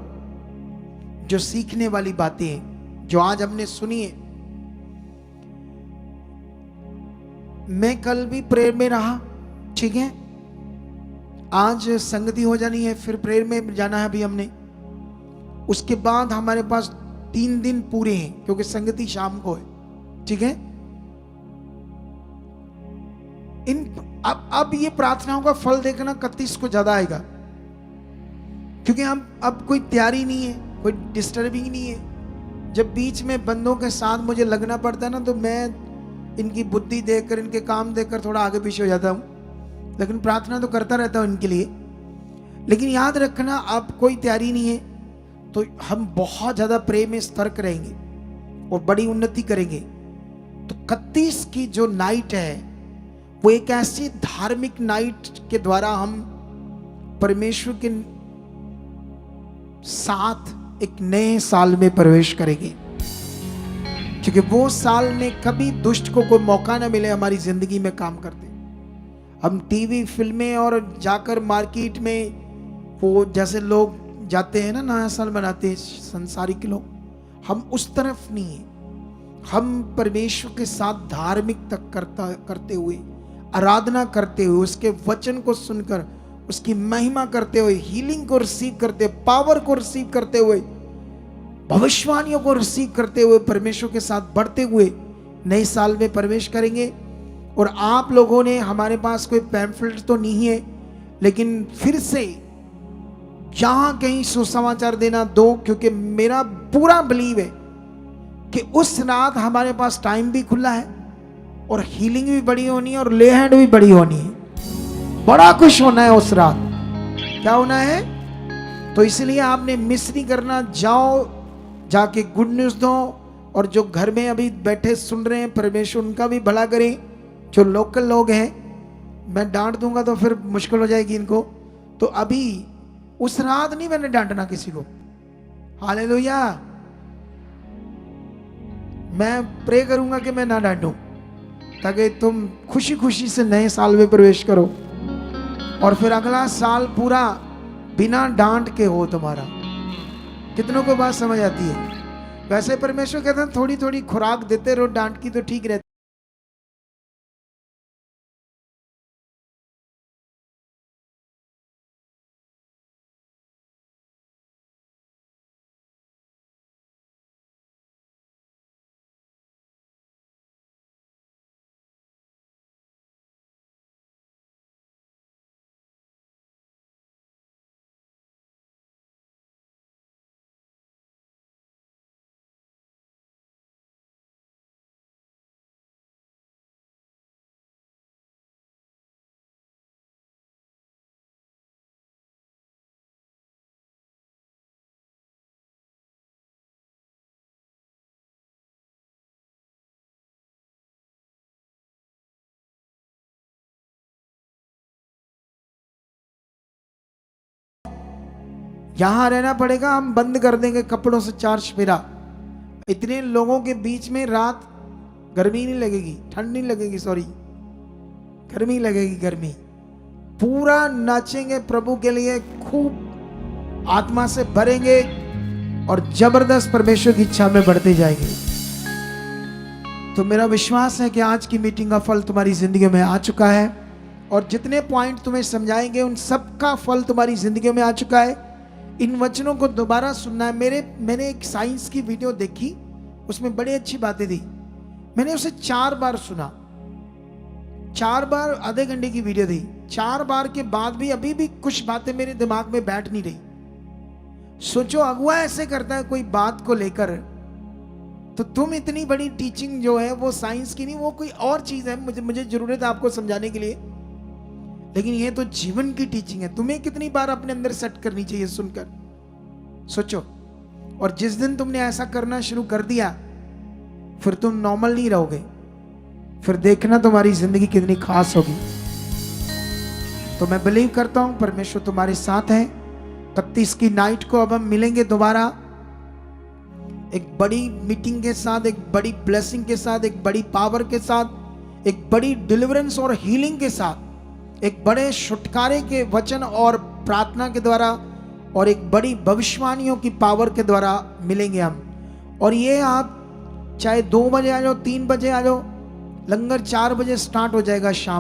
जो सीखने वाली बातें हैं जो आज हमने सुनी है। मैं कल भी प्रेयर में रहा, ठीक है? आज संगति हो जानी है, फिर प्रेयर में जाना है अभी हमने। उसके बाद हमारे पास 3 दिन पूरे हैं, क्योंकि संगति शाम को है, ठीक है? अब ये प्रार्थनाओं का फल देखना 31 को ज्यादा आएगा, क्योंकि हम अब कोई तैयारी नहीं है, कोई डिस्टर्बिंग नहीं है। जब बीच में बंदों के साथ मुझे लगना पड़ता है ना, तो मैं इनकी बुद्धि देखकर, इनके काम देखकर थोड़ा आगे पीछे हो जाता हूँ, लेकिन प्रार्थना तो करता रहता हूँ इनके लिए। लेकिन याद रखना, अब कोई तैयारी नहीं है तो हम बहुत ज्यादा प्रेम में सतर्क रहेंगे और बड़ी उन्नति करेंगे। तो 31 की जो नाइट है वो एक ऐसी धार्मिक नाइट के द्वारा हम परमेश्वर के साथ एक नए साल में प्रवेश करेंगे, क्योंकि वो साल में कभी दुष्ट को कोई मौका ना मिले हमारी जिंदगी में काम करते। हम टीवी, फिल्में और जाकर मार्केट में वो जैसे लोग जाते हैं ना, नया साल मनाते हैं संसारिक लोग, हम उस तरफ नहीं है। हम परमेश्वर के साथ धार्मिक तक करते हुए, आराधना करते हुए, उसके वचन को सुनकर उसकी महिमा करते हुए, हीलिंग को रिसीव करते हुए, पावर को रिसीव करते हुए, भविष्यवाणियों को रिसीव करते हुए, परमेश्वर के साथ बढ़ते हुए नए साल में प्रवेश करेंगे। और आप लोगों ने, हमारे पास कोई पैम्फलेट तो नहीं है, लेकिन फिर से यहां कहीं सुसमाचार देना दो, क्योंकि मेरा पूरा बिलीव है कि उस रात हमारे पास टाइम भी खुला है और हीलिंग भी बड़ी होनी है और ले हैंड भी बड़ी होनी है। बड़ा खुश होना है उस रात। क्या होना है? तो इसलिए आपने मिस नहीं करना। जाओ, जाके गुड न्यूज दो, और जो घर में अभी बैठे सुन रहे हैं, परमेश्वर उनका भी भला करें। जो लोकल लोग हैं, मैं डांट दूंगा तो फिर मुश्किल हो जाएगी इनको। तो अभी उस रात नहीं मैंने डांटना किसी को। हालेलुया। मैं प्रे करूंगा कि मैं ना डांटूं, ताकि तुम खुशी खुशी से नए साल में प्रवेश करो और फिर अगला साल पूरा बिना डांट के हो तुम्हारा। कितनों को बात समझ आती है? वैसे परमेश्वर कहते हैं थोड़ी थोड़ी खुराक देते रहो, डांट की तो ठीक रहती। यहां रहना पड़ेगा, हम बंद कर देंगे कपड़ों से 4 चफेरा। इतने लोगों के बीच में रात गर्मी नहीं लगेगी, ठंड नहीं लगेगी, सॉरी गर्मी लगेगी, गर्मी। पूरा नाचेंगे प्रभु के लिए, खूब आत्मा से भरेंगे और जबरदस्त परमेश्वर की इच्छा में बढ़ते जाएंगे। तो मेरा विश्वास है कि आज की मीटिंग का फल तुम्हारी जिंदगी में आ चुका है, और जितने पॉइंट तुम्हें समझाएंगे उन सब का फल तुम्हारी जिंदगी में आ चुका है। इन वचनों को दोबारा सुनना है। मैंने एक साइंस की वीडियो देखी, उसमें बड़ी अच्छी बातें दी। मैंने उसे 4 बार सुना, 4 बार आधे घंटे की वीडियो थी। 4 बार के बाद भी अभी भी कुछ बातें मेरे दिमाग में बैठ नहीं रही। सोचो, अगुआ ऐसे करता है कोई बात को लेकर, तो तुम इतनी बड़ी टीचिंग जो है वो साइंस की नहीं, वो कोई और चीज है। मुझे जरूरत है आपको समझाने के लिए, लेकिन ये तो जीवन की टीचिंग है। तुम्हें कितनी बार अपने अंदर सेट करनी चाहिए सुनकर। सोचो। और जिस दिन तुमने ऐसा करना शुरू कर दिया, फिर तुम नॉर्मल नहीं रहोगे, फिर देखना तुम्हारी जिंदगी कितनी खास होगी। तो मैं बिलीव करता हूं परमेश्वर तुम्हारे साथ है। 31 की नाइट को अब हम मिलेंगे दोबारा, एक बड़ी मीटिंग के साथ, एक बड़ी ब्लेसिंग के साथ, एक बड़ी पावर के साथ, एक बड़ी डिलीवरेंस और हीलिंग के साथ, एक बड़े छुटकारे के वचन और प्रार्थना के द्वारा और एक बड़ी भविष्यवाणियों की पावर के द्वारा मिलेंगे हम। और ये आप चाहे 2 बजे आ जाओ, 3 बजे आ जाओ, लंगर 4 बजे स्टार्ट हो जाएगा शाम।